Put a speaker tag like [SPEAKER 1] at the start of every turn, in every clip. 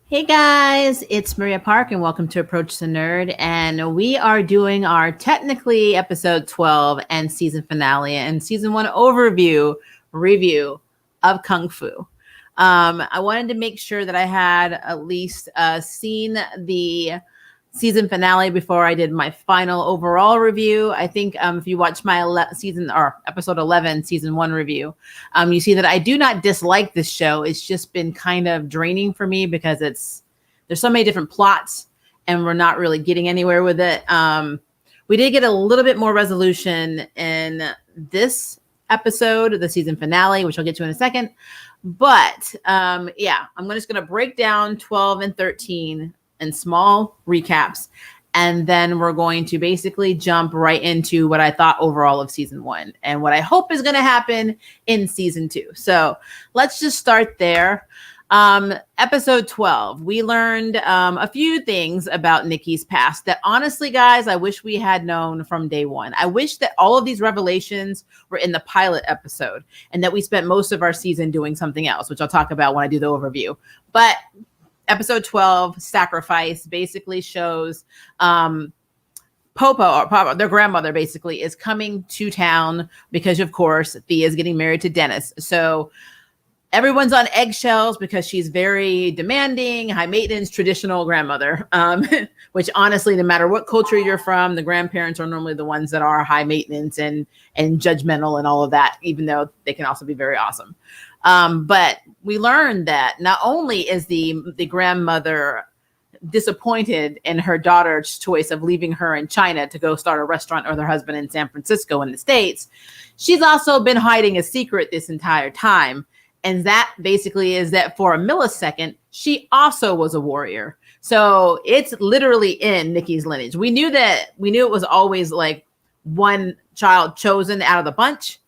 [SPEAKER 1] Hey guys, it's Maria Park and welcome to Approach the Nerd. And we are doing our technically episode 12 and season finale and season 1 overview review of Kung Fu. I wanted to make sure that I had at least seen the season finale before I did my final overall review. I think if you watch my season or episode 11 season 1 review, you see that I do not dislike this show. It's just been kind of draining for me because there's so many different plots and we're not really getting anywhere with it. We did get a little bit more resolution in this episode, the season finale, which I'll get to in a second. But I'm just going to break down 12 and 13 and small recaps. And then we're going to basically jump right into what I thought overall of season 1 and what I hope is going to happen in season 2. So let's just start there. Episode 12, we learned a few things about Nikki's past that honestly, guys, I wish we had known from day one. I wish that all of these revelations were in the pilot episode and that we spent most of our season doing something else, which I'll talk about when I do the overview. But Episode 12, Sacrifice, basically shows Popo, or Papa, their grandmother, basically is coming to town because, of course, Thea is getting married to Dennis. So everyone's on eggshells because she's very demanding, high maintenance, traditional grandmother, which honestly, no matter what culture you're from, the grandparents are normally the ones that are high maintenance and judgmental and all of that, even though they can also be very awesome. But we learned that not only is the grandmother disappointed in her daughter's choice of leaving her in China to go start a restaurant with her husband in San Francisco in the States, she's also been hiding a secret this entire time. And that basically is that for a millisecond, she also was a warrior. So it's literally in Nikki's lineage. We knew it was always like one child chosen out of the bunch.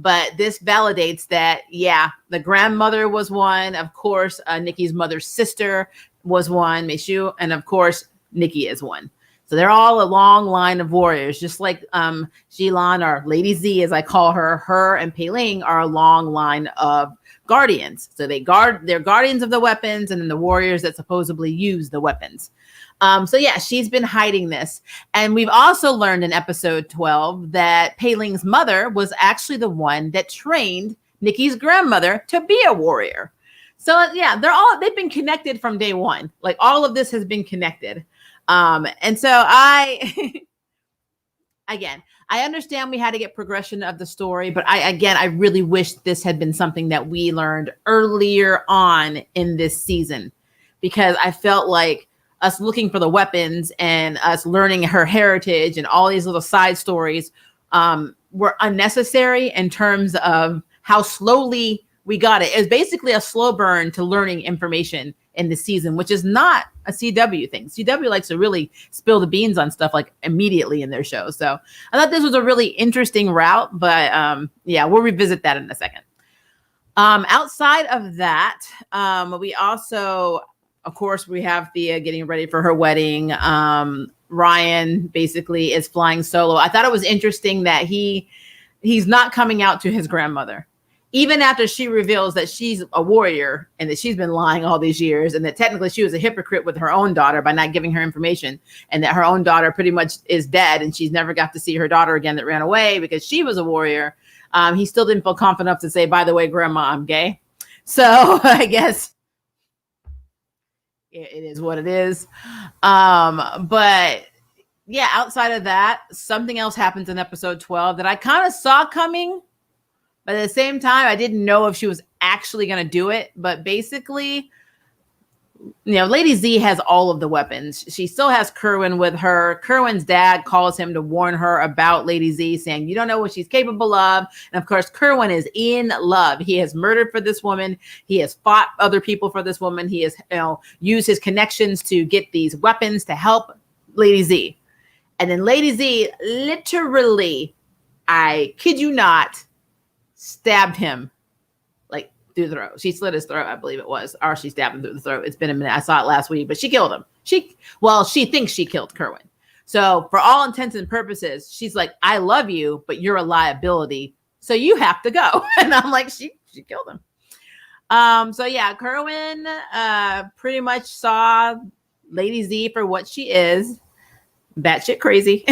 [SPEAKER 1] But this validates that, yeah, the grandmother was one. Of course, Nikki's mother's sister was one, Meishu. And of course, Nikki is one. So they're all a long line of warriors, just like Jilan, or Lady Z, as I call her and Pei Ling are a long line of guardians. So they're guardians of the weapons and then the warriors that supposedly use the weapons. She's been hiding this. And we've also learned in episode 12 that Pei Ling's mother was actually the one that trained Nikki's grandmother to be a warrior. So yeah, they've been connected from day one. Like all of this has been connected. And so I understand we had to get progression of the story, but I really wish this had been something that we learned earlier on in this season, because I felt like us looking for the weapons and us learning her heritage and all these little side stories were unnecessary in terms of how slowly we got it. It was basically a slow burn to learning information in the season, which is not a CW thing. CW likes to really spill the beans on stuff like immediately in their shows. So I thought this was a really interesting route, but we'll revisit that in a second. Outside of that, we also, of course, we have Thea getting ready for her wedding. Ryan basically is flying solo. I thought it was interesting that he's not coming out to his grandmother, even after she reveals that she's a warrior and that she's been lying all these years and that technically she was a hypocrite with her own daughter by not giving her information, and that her own daughter pretty much is dead and she's never got to see her daughter again that ran away because she was a warrior. He still didn't feel confident enough to say, by the way, Grandma, I'm gay. So I guess it is what it is. But yeah, outside of that, something else happens in episode 12 that I kind of saw coming, but at the same time, I didn't know if she was actually going to do it. But basically, Lady Z has all of the weapons. She still has Kerwin with her. Kerwin's dad calls him to warn her about Lady Z, saying, you don't know what she's capable of. And of course, Kerwin is in love. He has murdered for this woman. He has fought other people for this woman. He has used his connections to get these weapons to help Lady Z. And then Lady Z literally, I kid you not, stabbed him like through the throat. She slit his throat, I believe it was, or she stabbed him through the throat. It's been a minute. I saw it last week, but she killed him. She thinks she killed Kerwin. So for all intents and purposes, she's like, I love you, but you're a liability. So you have to go. And I'm like, she killed him. So yeah, Kerwin pretty much saw Lady Z for what she is. Batshit crazy.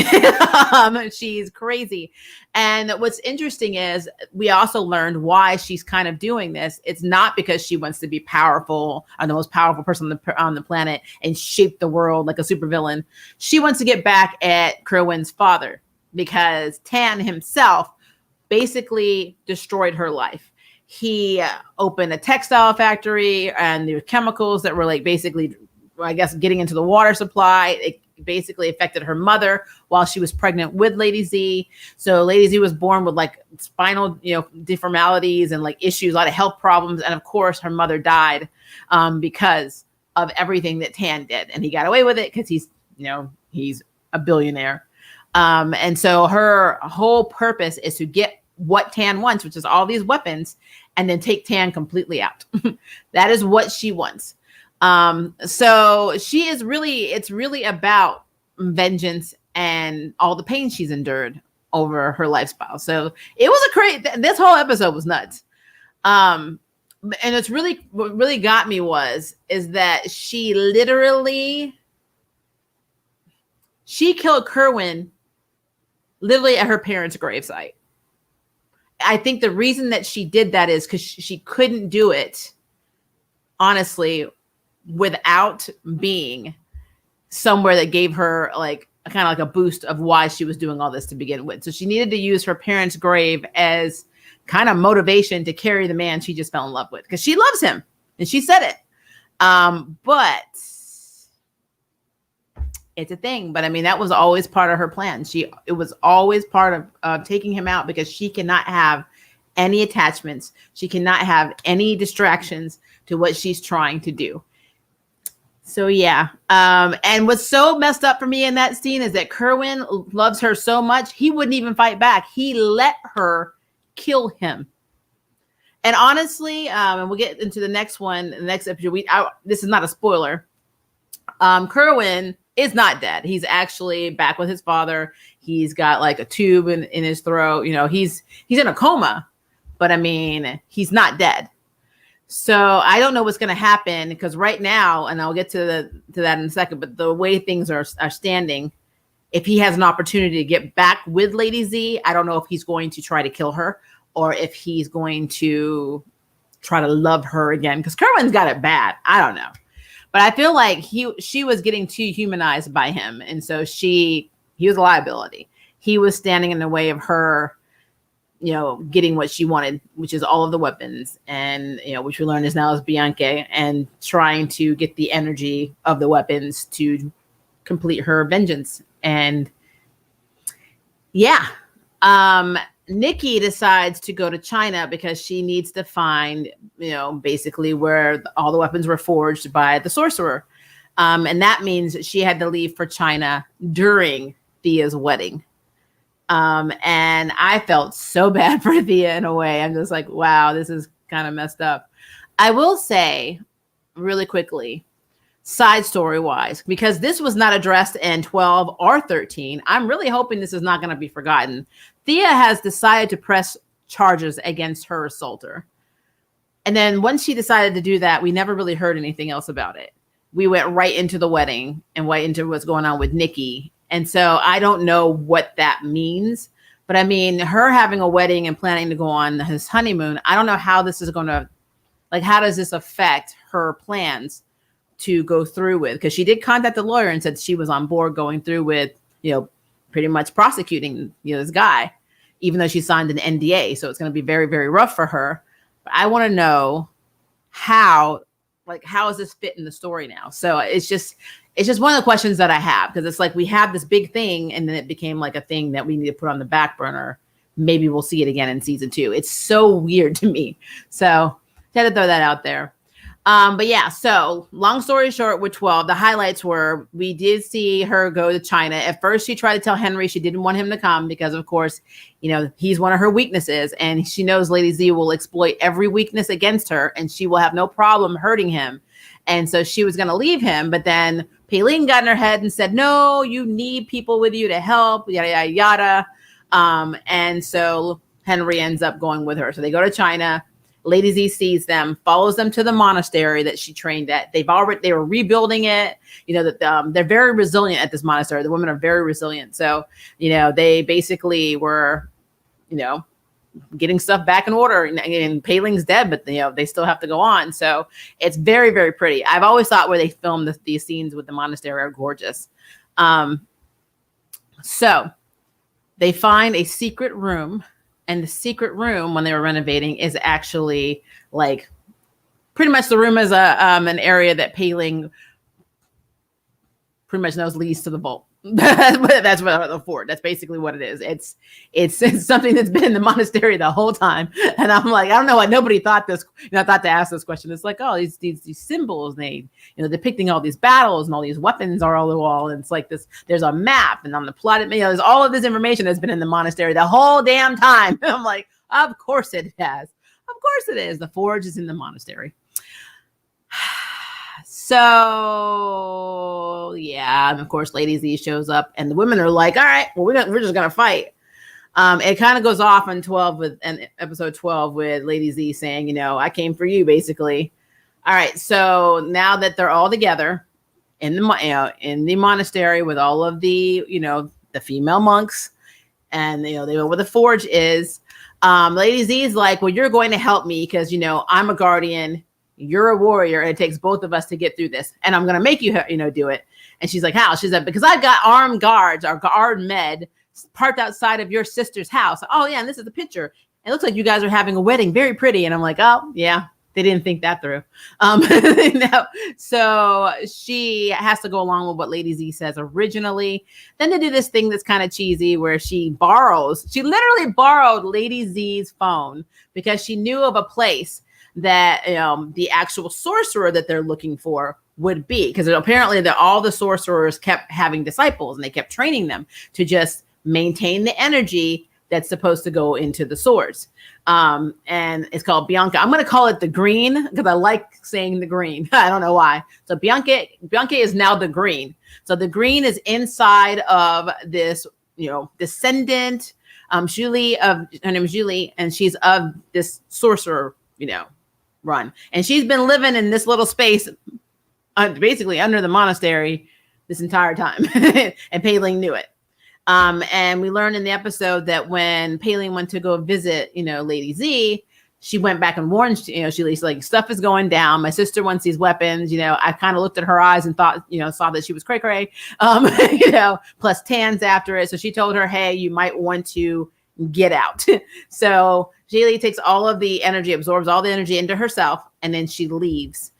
[SPEAKER 1] She's crazy. And what's interesting is we also learned why she's kind of doing this. It's not because she wants to be powerful or the most powerful person on the planet and shape the world like a supervillain. She wants to get back at Kerwin's father because Tan himself basically destroyed her life. He opened a textile factory and there were chemicals that were like basically, I guess, getting into the water supply. It basically affected her mother while she was pregnant with Lady Z. So Lady Z was born with like spinal, deformalities and like issues, a lot of health problems. And of course, her mother died because of everything that Tan did. And he got away with it because he's a billionaire. And so her whole purpose is to get what Tan wants, which is all these weapons, and then take Tan completely out. That is what she wants. So it's really about vengeance and all the pain she's endured over her lifestyle. So it was this whole episode was nuts. And it's what really got me is that she killed Kerwin literally at her parents' gravesite. I think the reason that she did that is because she couldn't do it, honestly, without being somewhere that gave her like kind of like a boost of why she was doing all this to begin with. So she needed to use her parents' grave as kind of motivation to carry the man she just fell in love with because she loves him and she said it. But it's a thing. But I mean, that was always part of her plan. It was always part of taking him out because she cannot have any attachments. She cannot have any distractions to what she's trying to do. So yeah. And what's so messed up for me in that scene is that Kerwin loves her so much, he wouldn't even fight back. He let her kill him. And honestly, and we'll get into the next episode. This is not a spoiler. Kerwin is not dead. He's actually back with his father. He's got like a tube in his throat. He's in a coma, but I mean, he's not dead. So I don't know what's going to happen because right now, and I'll get to that in a second, but the way things are standing, if he has an opportunity to get back with Lady Z, I don't know if he's going to try to kill her or if he's going to try to love her again because Kerwin's got it bad. I don't know. But I feel like she was getting too humanized by him. And so he was a liability. He was standing in the way of her, getting what she wanted, which is all of the weapons. And, which we learned is Bianca, and trying to get the energy of the weapons to complete her vengeance. And yeah, Nikki decides to go to China because she needs to find, basically where all the weapons were forged by the sorcerer. And that means she had to leave for China during Thea's wedding. And I felt so bad for Thea in a way. I'm just like, wow, this is kind of messed up. I will say really quickly, side story wise, because this was not addressed in 12 or 13. I'm really hoping this is not going to be forgotten. Thea has decided to press charges against her assaulter. And then once she decided to do that, we never really heard anything else about it. We went right into the wedding and right into what's going on with Nikki. And so I don't know what that means. But I mean, her having a wedding and planning to go on his honeymoon, I don't know how this is going to, how does this affect her plans to go through with? Because she did contact the lawyer and said she was on board going through with, pretty much prosecuting, this guy, even though she signed an NDA. So it's going to be very, very rough for her. But I want to know how does this fit in the story now? So it's just one of the questions that I have, because it's like we have this big thing and then it became like a thing that we need to put on the back burner. Maybe we'll see it again in season 2. It's so weird to me. So I had to throw that out there. But yeah, so long story short, with 12, the highlights were we did see her go to China. At first, she tried to tell Henry she didn't want him to come because, of course, he's one of her weaknesses. And she knows Lady Z will exploit every weakness against her and she will have no problem hurting him. And so she was going to leave him. But then Paylene got in her head and said, no, you need people with you to help, yada, yada, yada. And so Henry ends up going with her. So they go to China. Lady Z sees them, follows them to the monastery that she trained at. They were rebuilding it. That they're very resilient at this monastery. The women are very resilient. So, they basically were, getting stuff back in order. And Paling's dead, but they still have to go on. So it's very, very pretty. I've always thought where they filmed these scenes with the monastery are gorgeous. So they find a secret room. And the secret room, when they were renovating, is actually like pretty much the room is an area that Paling pretty much knows leads to the vault. That's what the fort. That's basically what it is. It's something that's been in the monastery the whole time. And I'm like, I don't know why nobody thought this. Thought to ask this question. It's like, oh, these symbols, they depicting all these battles and all these weapons are all the wall. And it's like this. There's a map, and on the plot, there's all of this information that's been in the monastery the whole damn time. I'm like, of course it has. Of course it is. The forge is in the monastery. So yeah, and of course, Lady Z shows up, and the women are like, "All right, well, we're just gonna fight." It kind of goes off in episode 12 with Lady Z saying, "I came for you," basically. All right, so now that they're all together in the monastery with all of the the female monks, and they know where the forge is. Lady Z is like, "Well, you're going to help me because I'm a guardian. You're a warrior, and it takes both of us to get through this. And I'm going to make you, do it." And she's like, "How?" She's like, "Because I've got armed guards, our guard med, parked outside of your sister's house." "Oh, yeah, and this is the picture. It looks like you guys are having a wedding. Very pretty." And I'm like, "Oh, yeah, they didn't think that through." So she has to go along with what Lady Z says originally. Then they do this thing that's kind of cheesy where she literally borrowed Lady Z's phone because she knew of a place that the actual sorcerer that they're looking for would be, because apparently all the sorcerers kept having disciples and they kept training them to just maintain the energy that's supposed to go into the swords. And it's called Bianca. I'm going to call it the green because I like saying the green. I don't know why. So Bianca is now the green. So the green is inside of this, descendant, Julie, her name is Julie, and she's of this sorcerer, run. And she's been living in this little space, basically under the monastery this entire time. And Paling knew it. And we learned in the episode that when Paling went to go visit, Lady Z, she went back and warned, she's like, "Stuff is going down. My sister wants these weapons." I kind of looked at her eyes and thought, saw that she was cray-cray, plus Tan's after it. So she told her, "Hey, you might want to get out." So Jaylee takes all of the energy, absorbs all the energy into herself, and then she leaves.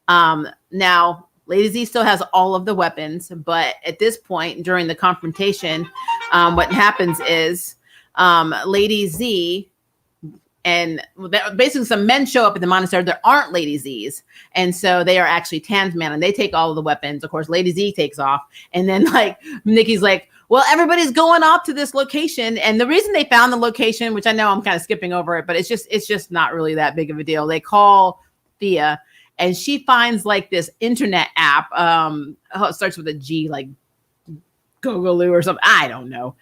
[SPEAKER 1] Now, Lady Z still has all of the weapons, but at this point, during the confrontation, what happens is Lady Z and basically some men show up at the monastery. There aren't Lady Z's. And so they are actually Tan's men, and they take all of the weapons. Of course, Lady Z takes off. And then Nikki's like, "Well, everybody's going off to this location." And the reason they found the location, which I know I'm kind of skipping over it, but it's just not really that big of a deal. They call Thea, and she finds this internet app. It starts with a G, like Gogaloo or something. I don't know.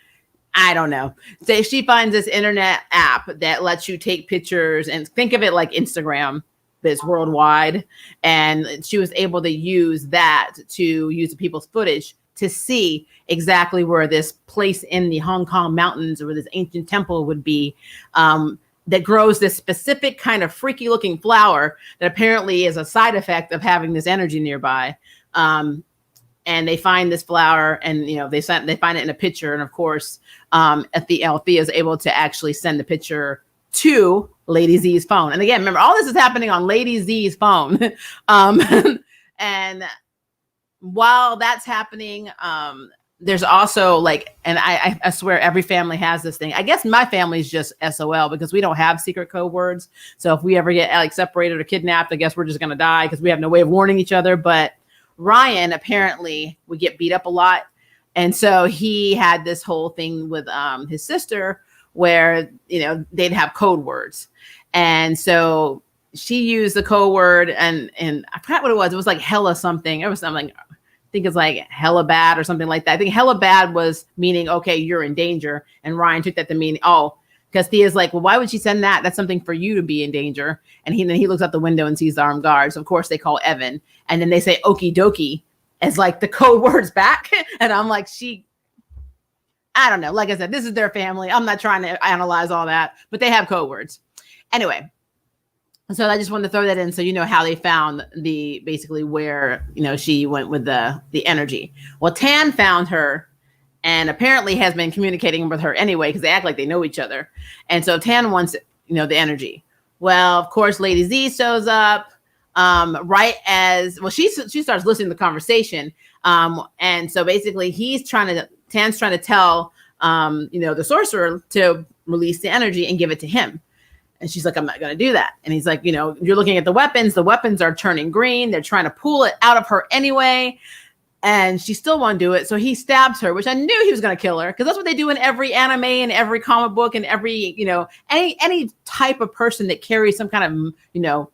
[SPEAKER 1] So she finds this internet app that lets you take pictures, and think of it like Instagram, but it's worldwide. And she was able to use that to use people's footage to see exactly where this place in the Hong Kong mountains or where this ancient temple would be, that grows this specific kind of freaky looking flower that apparently is a side effect of having this energy nearby. And they find this flower, and they find it in a picture, and of course, Thea is able to actually send the picture to Lady Z's phone. And again, remember, all this is happening on Lady Z's phone. And while that's happening, there's also and I swear every family has this thing. I guess my family's just SOL because we don't have secret code words. So if we ever get separated or kidnapped, I guess we're just gonna die because we have no way of warning each other. But Ryan apparently would get beat up a lot, and so he had this whole thing with his sister where they'd have code words, and so she used the code word, and I forgot what it was. It was like hella something. It was something. I think it's like hella bad or something like that. I think hella bad was meaning, okay, you're in danger. And Ryan took that to mean, oh, Because Thea's like, well, why would she send that? That's something for you to be in danger. And then he looks out the window and sees the armed guards. Of course, they call Evan. And then they say okie dokie as like the code words back. And I'm like, I don't know. Like I said, this is their family. I'm not trying to analyze all that, but they have code words. Anyway, so I just wanted to throw that in so you know how they found basically where, she went with the energy. Well, Tan found her and apparently has been communicating with her anyway because they act like they know each other. And so Tan wants, the energy. Well, of course, Lady Z shows up right as, well, she starts listening to the conversation. And so basically Tan's trying to tell, the sorcerer to release the energy and give it to him. And she's like, I'm not going to do that. And he's like, you're looking at the weapons. The weapons are turning green. They're trying to pull it out of her anyway. And she still won't do it. So he stabs her, which I knew he was going to kill her because that's what they do in every anime and every comic book and every, any type of person that carries some kind of,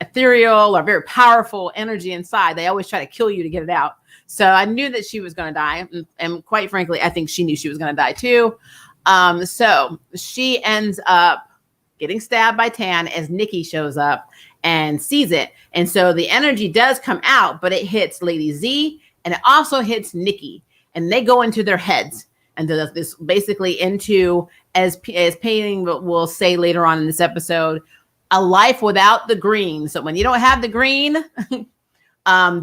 [SPEAKER 1] ethereal or very powerful energy inside. They always try to kill you to get it out. So I knew that she was going to die. And quite frankly, I think she knew she was going to die too. So she ends up getting stabbed by Tan as Nikki shows up and sees it. And so the energy does come out, but it hits Lady Z and it also hits Nikki. And they go into their heads. And this basically into, as Payne will say later on in this episode, a life without the green. So when you don't have the green,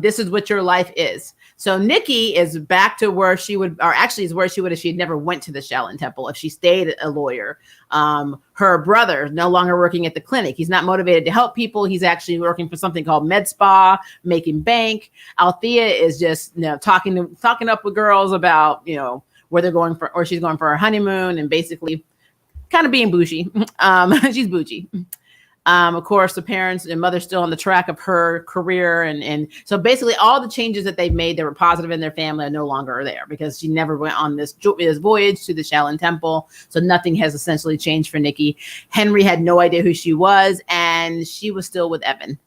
[SPEAKER 1] this is what your life is. So Nikki is back to where she would, or actually is where she would if she'd never went to the Shaolin Temple, if she stayed a lawyer. Her brother no longer working at the clinic. He's not motivated to help people. He's actually working for something called Med Spa, making bank. Althea is just talking up with girls about where they're going for, or she's going for her honeymoon, and basically kind of being bougie. She's bougie. Of course, the parents and mother's still on the track of her career. And so basically all the changes that they've made that were positive in their family are no longer there because she never went on this voyage to the Shaolin Temple. So nothing has essentially changed for Nikki. Henry had no idea who she was, and she was still with Evan.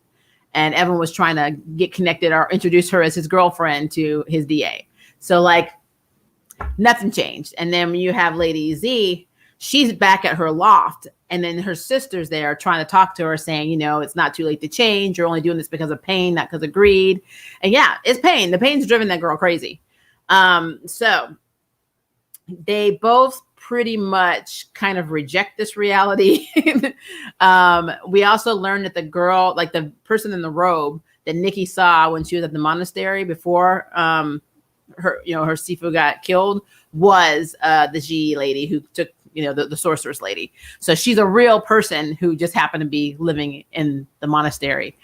[SPEAKER 1] And Evan was trying to get connected or introduce her as his girlfriend to his DA. So like nothing changed. And then when you have Lady Z, she's back at her loft. And then her sister's there trying to talk to her saying, it's not too late to change. You're only doing this because of pain, not because of greed. And yeah, it's pain. The pain's driven that girl crazy. So they both pretty much kind of reject this reality. We also learned that the girl, like the person in the robe that Nikki saw when she was at the monastery before her Sifu got killed, was the G lady who took the sorceress lady. So she's a real person who just happened to be living in the monastery.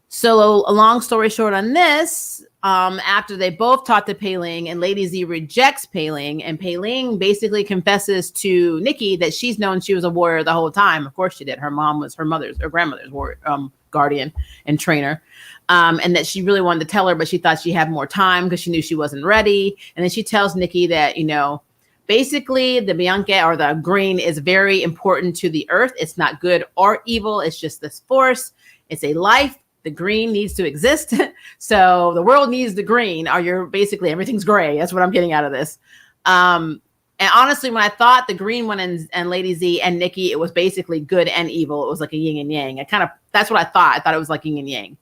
[SPEAKER 1] So a long story short on this, after they both talk to Pei Ling and Lady Z rejects Pei Ling, and Pei Ling basically confesses to Nikki that she's known she was a warrior the whole time. Of course she did. Her mom was her grandmother's warrior, guardian and trainer. And that she really wanted to tell her, but she thought she had more time because she knew she wasn't ready. And then she tells Nikki that, basically the Bianca or the green is very important to the earth. It's not good or evil. It's just this force. It's a life. The green needs to exist. So the world needs the green, or you're basically everything's gray. That's what I'm getting out of this. And honestly, when I thought the green one and Lady Z and Nikki, it was basically good and evil. It was like a yin and yang. That's what I thought. I thought it was like yin and yang.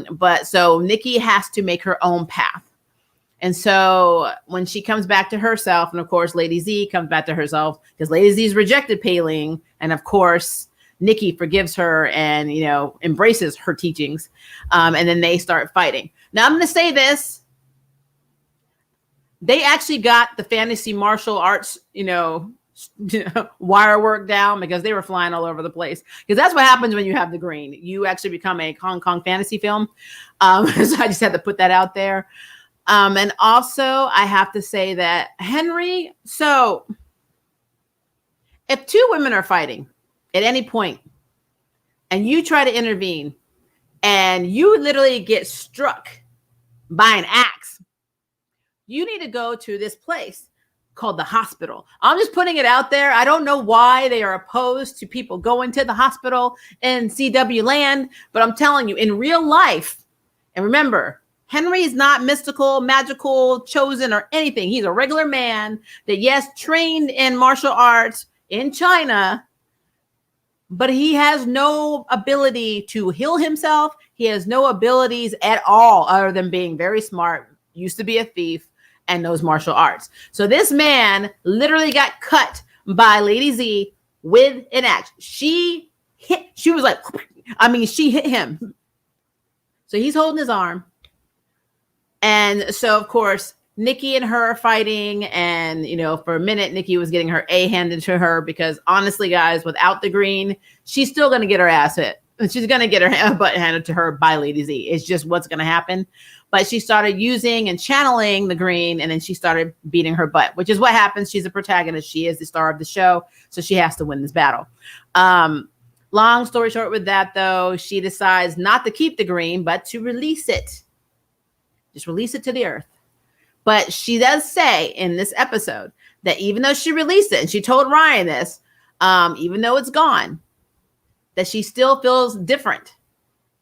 [SPEAKER 1] But so Nikki has to make her own path. And so when she comes back to herself, and of course, Lady Z comes back to herself because Lady Z's rejected Pei Ling. And of course, Nikki forgives her and, embraces her teachings. And then they start fighting. Now I'm going to say this. They actually got the fantasy martial arts, wire work down because they were flying all over the place. Because that's what happens when you have the green. You actually become a Hong Kong fantasy film. So I just had to put that out there. And also I have to say that Henry, so if two women are fighting at any point and you try to intervene and you literally get struck by an axe, you need to go to this place called the hospital. I'm just putting it out there. I don't know why they are opposed to people going to the hospital in CW land, but I'm telling you, in real life, and remember, Henry is not mystical, magical, chosen, or anything. He's a regular man that, yes, trained in martial arts in China, but he has no ability to heal himself. He has no abilities at all other than being very smart, used to be a thief, and knows martial arts. So this man literally got cut by Lady Z with an axe. She was like, she hit him. So he's holding his arm. And so, of course, Nikki and her are fighting. And, for a minute, Nikki was getting her A handed to her because, honestly, guys, without the green, she's still going to get her ass hit. She's going to get her butt handed to her by Lady Z. It's just what's going to happen. But she started using and channeling the green, and then she started beating her butt, which is what happens. She's a protagonist. She is the star of the show, so she has to win this battle. Long story short with that, though, she decides not to keep the green, but to release it. Just release it to the earth. But she does say in this episode that even though she released it, and she told Ryan this, even though it's gone, that she still feels different.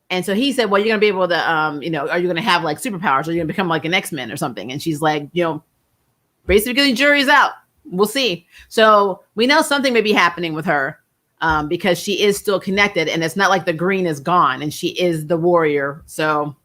[SPEAKER 1] And so he said, well, you're going to be able to, are you going to have like superpowers? Or you're going to become like an X-Men or something? And she's like, basically the jury's out. We'll see. So we know something may be happening with her because she is still connected. And it's not like the green is gone and she is the warrior. So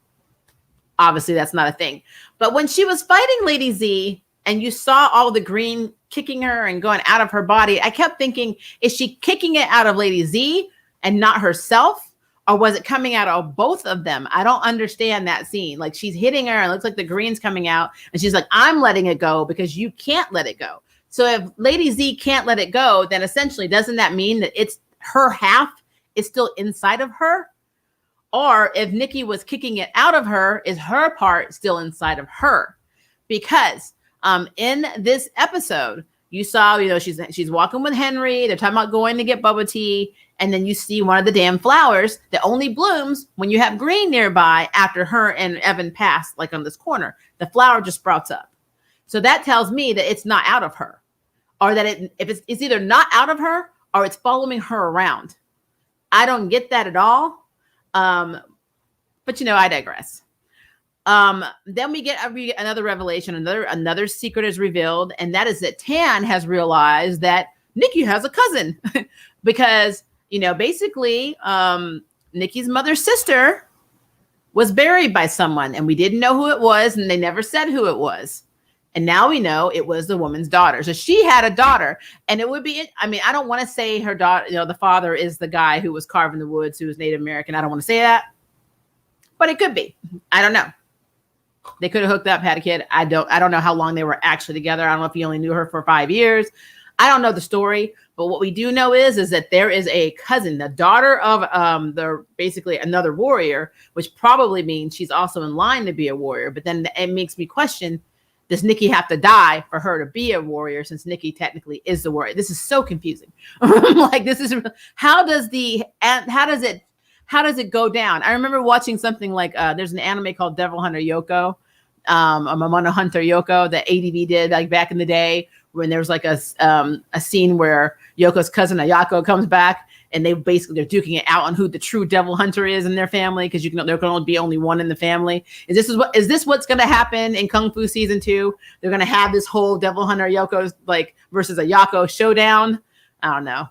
[SPEAKER 1] obviously that's not a thing. But when she was fighting Lady Z and you saw all the green kicking her and going out of her body, I kept thinking, is she kicking it out of Lady Z and not herself? Or was it coming out of both of them? I don't understand that scene. Like she's hitting her and it looks like the green's coming out. And she's like, I'm letting it go because you can't let it go. So if Lady Z can't let it go, then essentially doesn't that mean that it's her half is still inside of her? Or if Nikki was kicking it out of her, is her part still inside of her? Because in this episode, you saw, she's walking with Henry. They're talking about going to get bubble tea. And then you see one of the damn flowers that only blooms when you have green nearby after her and Evan pass, like on this corner. The flower just sprouts up. So that tells me that it's not out of her. Or that it's either not out of her or it's following her around. I don't get that at all. But I digress. Then we get another revelation, another secret is revealed, and that is that Tan has realized that Nikki has a cousin because, basically, Nikki's mother's sister was buried by someone and we didn't know who it was and they never said who it was. And now we know it was the woman's daughter. So she had a daughter and it would be, I don't want to say her daughter, the father is the guy who was carving the woods, who was Native American. I don't want to say that, but it could be. I don't know. They could have hooked up, had a kid. I don't know how long they were actually together. I don't know if he only knew her for 5 years. I don't know the story, but what we do know is that there is a cousin, the daughter of basically another warrior, which probably means she's also in line to be a warrior. But then it makes me question, does Nikki have to die for her to be a warrior since Nikki technically is the warrior? This is so confusing. Like how does it go down? I remember watching something like there's an anime called Devil Hunter Yoko, Momono Hunter Yoko that ADV did like back in the day when there was like a scene where Yoko's cousin Ayako comes back and they're duking it out on who the true devil hunter is in their family because there can only be only one in the family. Is this what's going to happen in Kung Fu season 2? They're going to have this whole devil hunter Yoko's like versus Ayako showdown. I don't know.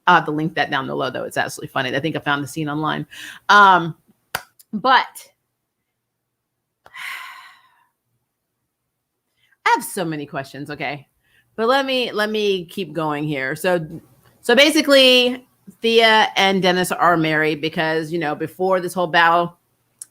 [SPEAKER 1] I'll have to link that down below though. It's absolutely funny. I think I found the scene online. But I have so many questions. Okay. But let me keep going here. So basically Thea and Dennis are married because, before this whole battle,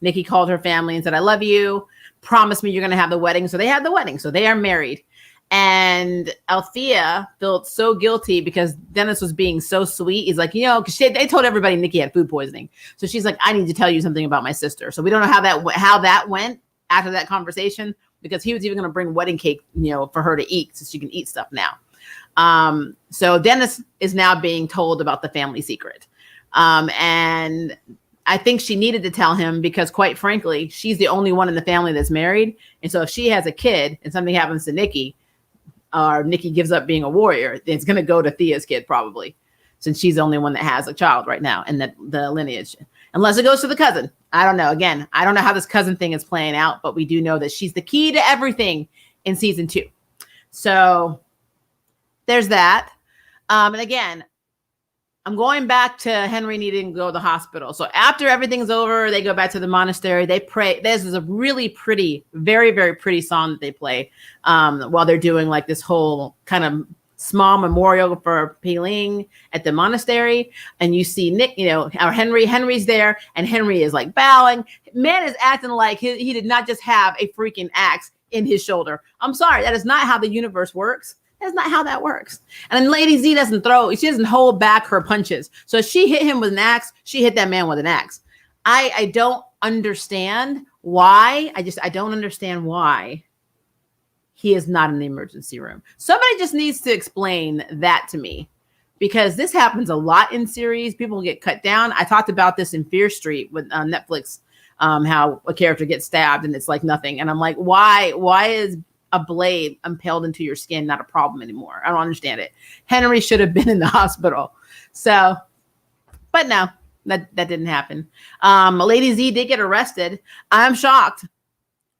[SPEAKER 1] Nikki called her family and said, I love you. Promise me you're going to have the wedding. So they had the wedding. So they are married. And Althea felt so guilty because Dennis was being so sweet. He's like, because they told everybody Nikki had food poisoning. So she's like, I need to tell you something about my sister. So we don't know how that went after that conversation because he was even going to bring wedding cake, for her to eat so she can eat stuff now. So Dennis is now being told about the family secret. And I think she needed to tell him because quite frankly, she's the only one in the family that's married. And so if she has a kid and something happens to Nikki, or Nikki gives up being a warrior, it's going to go to Thea's kid probably, since she's the only one that has a child right now and the lineage. unless it goes to the cousin. I don't know. Again, I don't know how this cousin thing is playing out, but we do know that she's the key to everything in season 2. So there's that. And again, I'm going back to Henry needing to go to the hospital. So after everything's over, they go back to the monastery. They pray. This is a really pretty, very, very pretty song that they play while they're doing like this whole kind of small memorial for Pei-Ling at the monastery. And you see Nick, our Henry's there, and Henry is like bowing. Man is acting like he did not just have a freaking axe in his shoulder. I'm sorry. That is not how the universe works. That's not how that works. And then Lady Z she doesn't hold back her punches. So she hit him with an axe. She hit that man with an axe. I don't understand why. I don't understand why he is not in the emergency room. Somebody just needs to explain that to me, because this happens a lot in series. People get cut down. I talked about this in Fear Street with Netflix, how a character gets stabbed and it's like nothing. And I'm like, why is a blade impaled into your skin not a problem anymore? I don't understand it. Henry should have been in the hospital. So, but no, that didn't happen. Lady Z did get arrested. I'm shocked.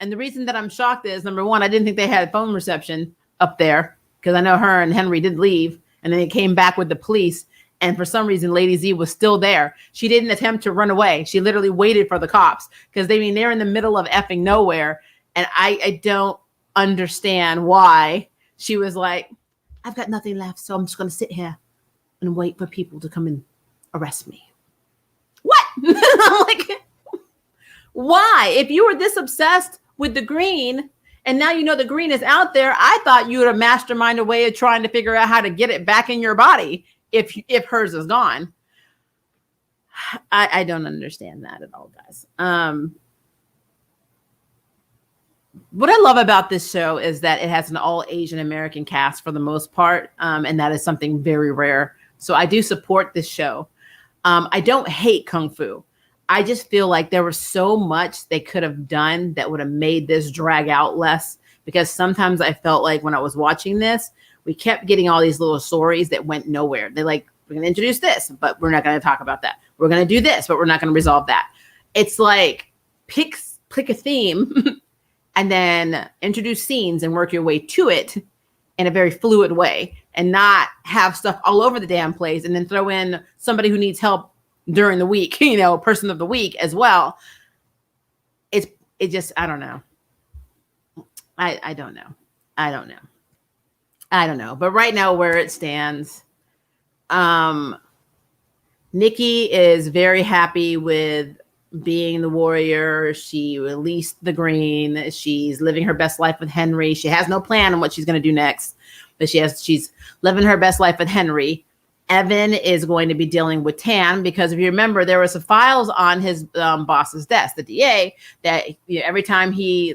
[SPEAKER 1] And the reason that I'm shocked is, number one, I didn't think they had phone reception up there, because I know her and Henry did leave, and then they came back with the police. And for some reason, Lady Z was still there. She didn't attempt to run away. She literally waited for the cops, because they're in the middle of effing nowhere. And I don't understand why she was like, I've got nothing left, so I'm just going to sit here and wait for people to come and arrest me. What? I'm like, why? If you were this obsessed with the green and now you know the green is out there, I thought you would have masterminded a way of trying to figure out how to get it back in your body if hers is gone. I don't understand that at all, guys. What I love about this show is that it has an all Asian American cast for the most part. And that is something very rare. So I do support this show. I don't hate Kung Fu. I just feel like there was so much they could have done that would have made this drag out less, because sometimes I felt like when I was watching this, we kept getting all these little stories that went nowhere. They're like, we're going to introduce this, but we're not going to talk about that. We're going to do this, but we're not going to resolve that. It's like pick a theme and then introduce scenes and work your way to it in a very fluid way, and not have stuff all over the damn place and then throw in somebody who needs help during the week, person of the week as well. It just, I don't know. I don't know. But right now where it stands, Nikki is very happy with being the warrior. She released the green. She's living her best life with Henry. She has no plan on what she's going to do next, but she's living her best life with Henry. Evan is going to be dealing with Tan, because if you remember, there were some files on his boss's desk, the DA, that every time he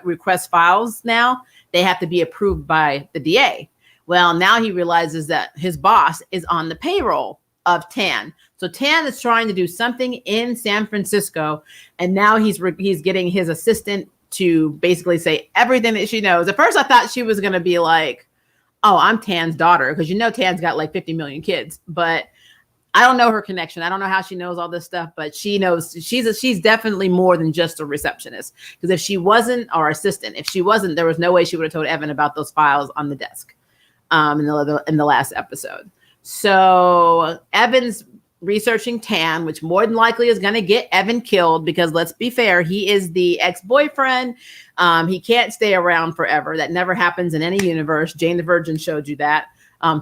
[SPEAKER 1] requests files now, they have to be approved by the DA. Well, now he realizes that his boss is on the payroll of Tan. So Tan is trying to do something in San Francisco, and now he's getting his assistant to basically say everything that she knows. At first, I thought she was going to be like, oh, I'm Tan's daughter, because Tan's got like 50 million kids, but I don't know her connection. I don't know how she knows all this stuff, but she knows she's definitely more than just a receptionist, because if she wasn't, or assistant, if she wasn't, there was no way she would have told Evan about those files on the desk in the last episode. So Evan's researching Tan, which more than likely is going to get Evan killed, because let's be fair, he is the ex-boyfriend. He can't stay around forever. That never happens in any universe. Jane the Virgin showed you that.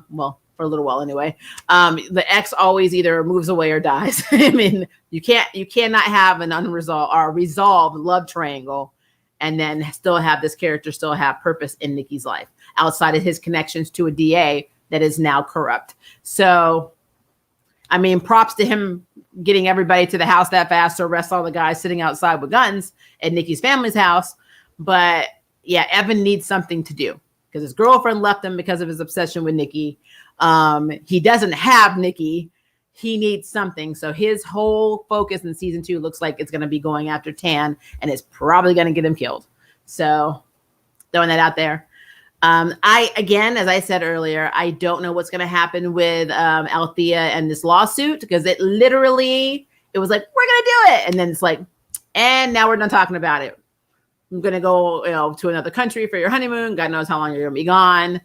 [SPEAKER 1] Well, for a little while anyway. The ex always either moves away or dies. I mean, you cannot have an unresolved or resolved love triangle and then still have this character still have purpose in Nikki's life outside of his connections to a DA that is now corrupt. So, I mean, props to him getting everybody to the house that fast to arrest all the guys sitting outside with guns at Nikki's family's house. But yeah, Evan needs something to do because his girlfriend left him because of his obsession with Nikki. He doesn't have Nikki. He needs something. So his whole focus in season 2 looks like it's going to be going after Tan, and it's probably going to get him killed. So throwing that out there. Again, as I said earlier, I don't know what's going to happen with Althea and this lawsuit, because it literally it was like, we're going to do it. And then it's like, and now we're done talking about it. I'm going to go, to another country for your honeymoon. God knows how long you're going to be gone.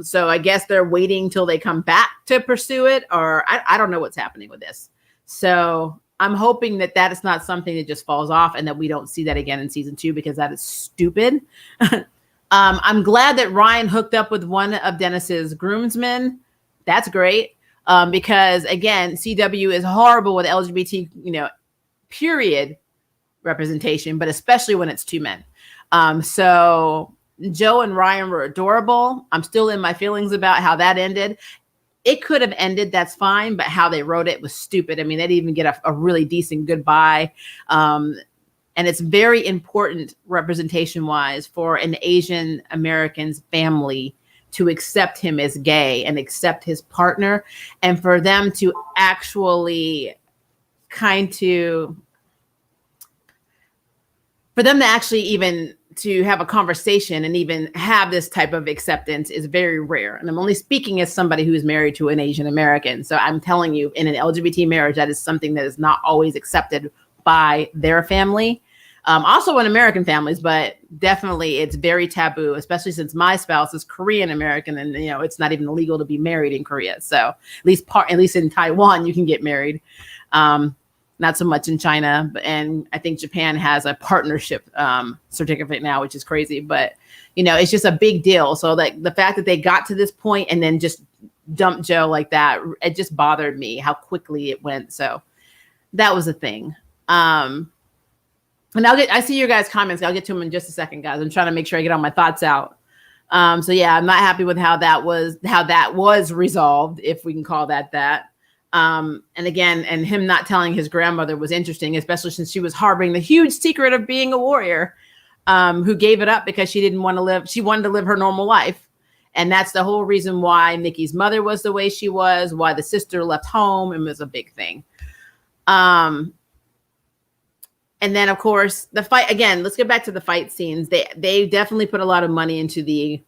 [SPEAKER 1] So I guess they're waiting till they come back to pursue it, or I don't know what's happening with this. So I'm hoping that is not something that just falls off and that we don't see that again in season 2, because that is stupid. I'm glad that Ryan hooked up with one of Dennis's groomsmen. That's great. Because again, CW is horrible with LGBT, period representation, but especially when it's 2 men. So Joe and Ryan were adorable. I'm still in my feelings about how that ended. It could have ended, that's fine, but how they wrote it was stupid. I mean, they didn't even get a really decent goodbye. And it's very important representation-wise for an Asian American's family to accept him as gay and accept his partner, and for them to actually even to have a conversation and even have this type of acceptance is very rare. And I'm only speaking as somebody who is married to an Asian American. So I'm telling you, in an LGBT marriage, that is something that is not always accepted by their family. Also in American families, but definitely it's very taboo, especially since my spouse is Korean American, and it's not even illegal to be married in Korea. So at least in Taiwan, you can get married. Not so much in China, and I think Japan has a partnership certificate now, which is crazy. But it's just a big deal. So like the fact that they got to this point and then just dumped Joe like that, it just bothered me how quickly it went. So that was a thing. And I see your guys' comments. I'll get to them in just a second, guys. I'm trying to make sure I get all my thoughts out. So yeah, I'm not happy with how that was resolved, if we can call that. And again, and him not telling his grandmother was interesting, especially since she was harboring the huge secret of being a warrior, who gave it up because she wanted to live her normal life. And that's the whole reason why Nikki's mother was the way she was, why the sister left home, and was a big thing. And then of course the fight, again, let's get back to the fight scenes. They definitely put a lot of money into the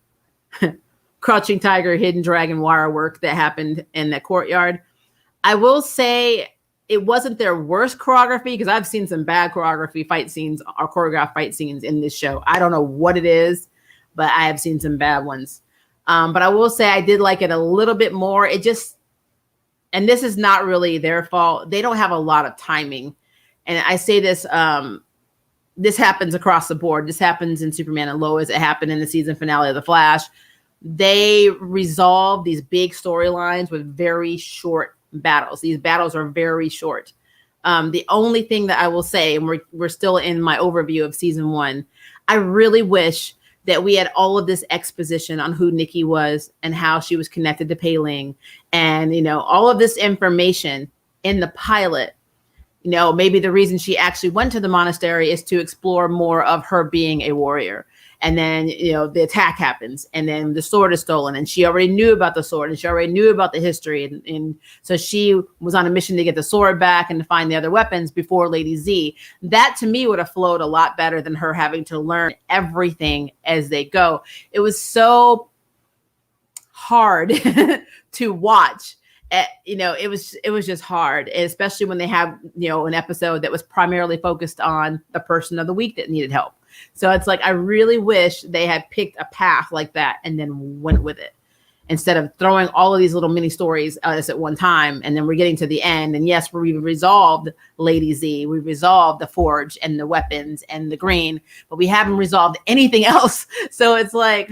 [SPEAKER 1] Crouching Tiger, Hidden Dragon wire work that happened in the courtyard. I will say it wasn't their worst choreography, because I've seen some bad choreography fight scenes or choreographed fight scenes in this show. I don't know what it is, but I have seen some bad ones. But I will say I did like it a little bit more. And this is not really their fault. They don't have a lot of timing. And I say this, this happens across the board. This happens in Superman and Lois. It happened in the season finale of The Flash. They resolve these big storylines with very short battles. These battles are very short. The only thing that I will say, and we're still in my overview of season 1, I really wish that we had all of this exposition on who Nikki was and how she was connected to Pei Ling, and all of this information in the pilot. Maybe the reason she actually went to the monastery is to explore more of her being a warrior. And then, the attack happens, and then the sword is stolen, and she already knew about the sword, and she already knew about the history. And so she was on a mission to get the sword back and to find the other weapons before Lady Z. That to me would have flowed a lot better than her having to learn everything as they go. It was so hard to watch. It was just hard, especially when they have, an episode that was primarily focused on the person of the week that needed help. So it's like, I really wish they had picked a path like that and then went with it, instead of throwing all of these little mini stories at us at one time. And then we're getting to the end. And yes, we resolved Lady Z. We resolved the forge and the weapons and the green, but we haven't resolved anything else. So it's like,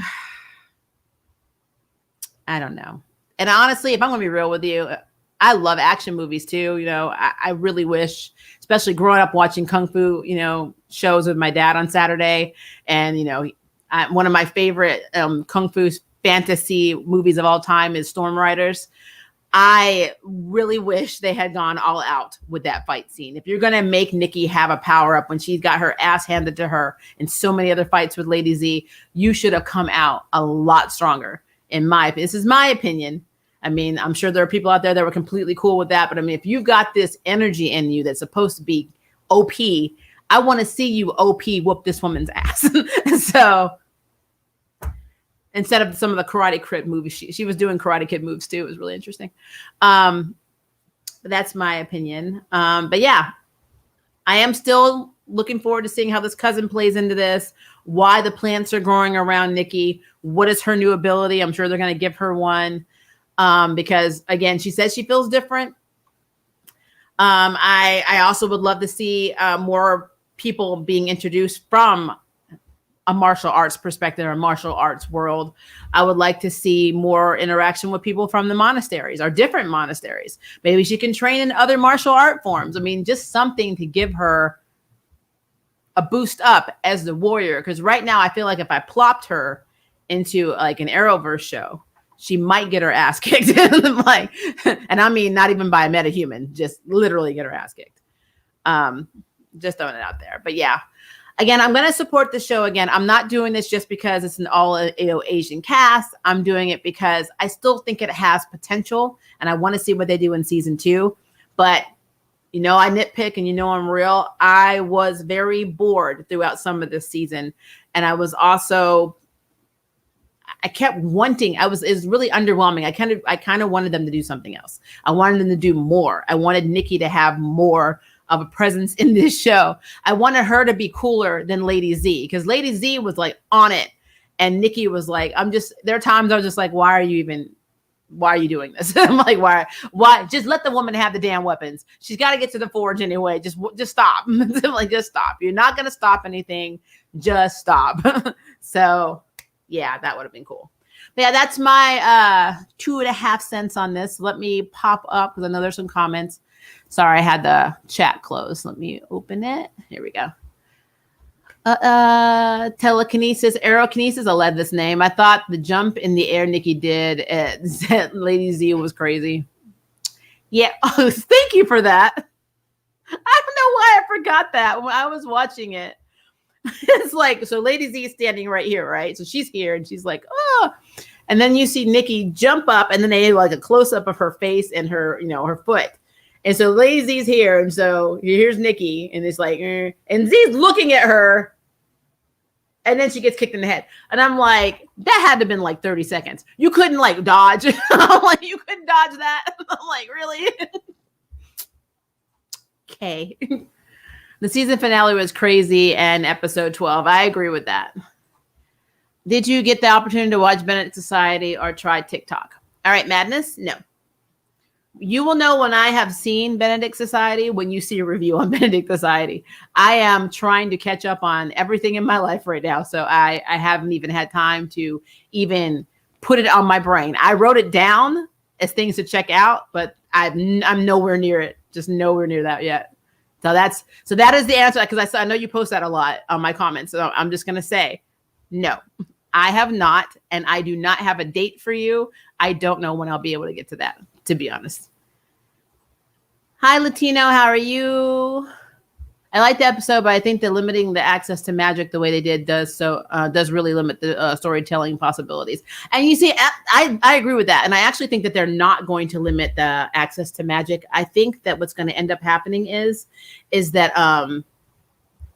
[SPEAKER 1] I don't know. And honestly, if I'm going to be real with you, I love action movies too. I really wish, especially growing up watching Kung Fu, shows with my dad on Saturday. And, one of my favorite Kung Fu fantasy movies of all time is Storm Riders. I really wish they had gone all out with that fight scene. If you're going to make Nikki have a power up when she's got her ass handed to her in so many other fights with Lady Z, you should have come out a lot stronger. This is my opinion. I mean, I'm sure there are people out there that were completely cool with that. But I mean, if you've got this energy in you that's supposed to be OP, I want to see you OP whoop this woman's ass. So instead of some of the Karate Kid movies, she was doing Karate Kid moves too. It was really interesting. That's my opinion. But yeah, I am still looking forward to seeing how this cousin plays into this, why the plants are growing around Nikki. What is her new ability? I'm sure they're going to give her one because, again, she says she feels different. I also would love to see more people being introduced from a martial arts perspective or martial arts world. I would like to see more interaction with people from the monasteries or different monasteries. Maybe she can train in other martial art forms. I mean, just something to give her a boost up as the warrior. Because right now I feel like if I plopped her into like an Arrowverse show, she might get her ass kicked. Like, and I mean, not even by a metahuman, just literally get her ass kicked. Just throwing it out there. But yeah, again, I'm going to support the show. Again, I'm not doing this just because it's an all Asian cast. I'm doing it because I still think it has potential, and I want to see what they do in season 2. But you know, I nitpick, and you know I'm real. I was very bored throughout some of this season, and I was also. I kept wanting. It was really underwhelming. I kind of wanted them to do something else. I wanted them to do more. I wanted Nikki to have more of a presence in this show. I wanted her to be cooler than Lady Z, because Lady Z was like on it, and Nikki was like, there are times I was just like, why are you doing this? I'm like, why? Just let the woman have the damn weapons. She's got to get to the forge anyway. Just stop. Like, just stop. You're not going to stop anything. Just stop. So yeah, that would have been cool. But yeah, that's my 2.5 cents on this. Let me pop up because I know there's some comments. Sorry, I had the chat closed. Let me open it. Here we go. Telekinesis, aerokinesis. I love this name. I thought the jump in the air Nikki did at Lady Z was crazy. Yeah. Oh, thank you for that. I don't know why I forgot that when I was watching it. It's like, so Lady Z is standing right here, right? So she's here and she's like, oh. And then you see Nikki jump up, and then they have like a close up of her face and her, her foot. And so Lady Z's here. And so here's Nikki, and it's like, and Z's looking at her. And then she gets kicked in the head. And I'm like, that had to have been like 30 seconds. You couldn't like dodge. I'm like, you couldn't dodge that. I'm like, really? Okay. The season finale was crazy, and episode 12. I agree with that. Did you get the opportunity to watch Benedict Society or try TikTok? All right, Madness? No. You will know when I have seen Benedict Society when you see a review on Benedict Society. I am trying to catch up on everything in my life right now, so I haven't even had time to even put it on my brain. I wrote it down as things to check out, but I'm nowhere near it. Just nowhere near that yet. So that is the answer, because I know you post that a lot on my comments. So I'm just going to say, no, I have not. And I do not have a date for you. I don't know when I'll be able to get to that, to be honest. Hi, Latino. How are you? I like the episode, but I think that limiting the access to magic the way they did does really limit the storytelling possibilities. And you see, I agree with that. And I actually think that they're not going to limit the access to magic. I think that what's going to end up happening is that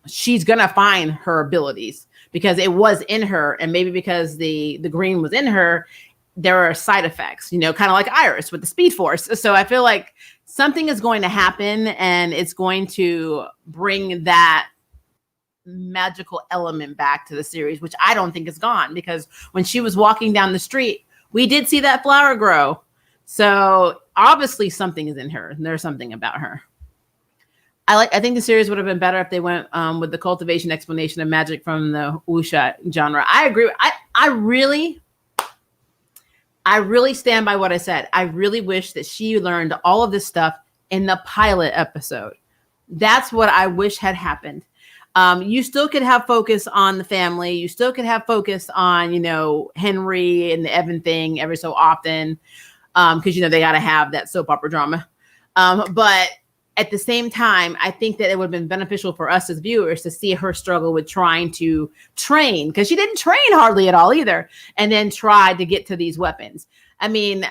[SPEAKER 1] she's going to find her abilities, because it was in her. And maybe because the green was in her, there are side effects, kind of like Iris with the Speed Force. So I feel like something is going to happen, and it's going to bring that magical element back to the series, which I don't think is gone, because when she was walking down the street, we did see that flower grow. So obviously something is in her, and there's something about her. I think the series would have been better if they went with the cultivation explanation of magic from the wuxia genre. I agree. I really stand by what I said. I really wish that she learned all of this stuff in the pilot episode. That's what I wish had happened. You still could have focus on the family. You still could have focus on, Henry and the Evan thing every so often, because, they got to have that soap opera drama. But at the same time, I think that it would have been beneficial for us as viewers to see her struggle with trying to train, because she didn't train hardly at all either, and then try to get to these weapons. I mean,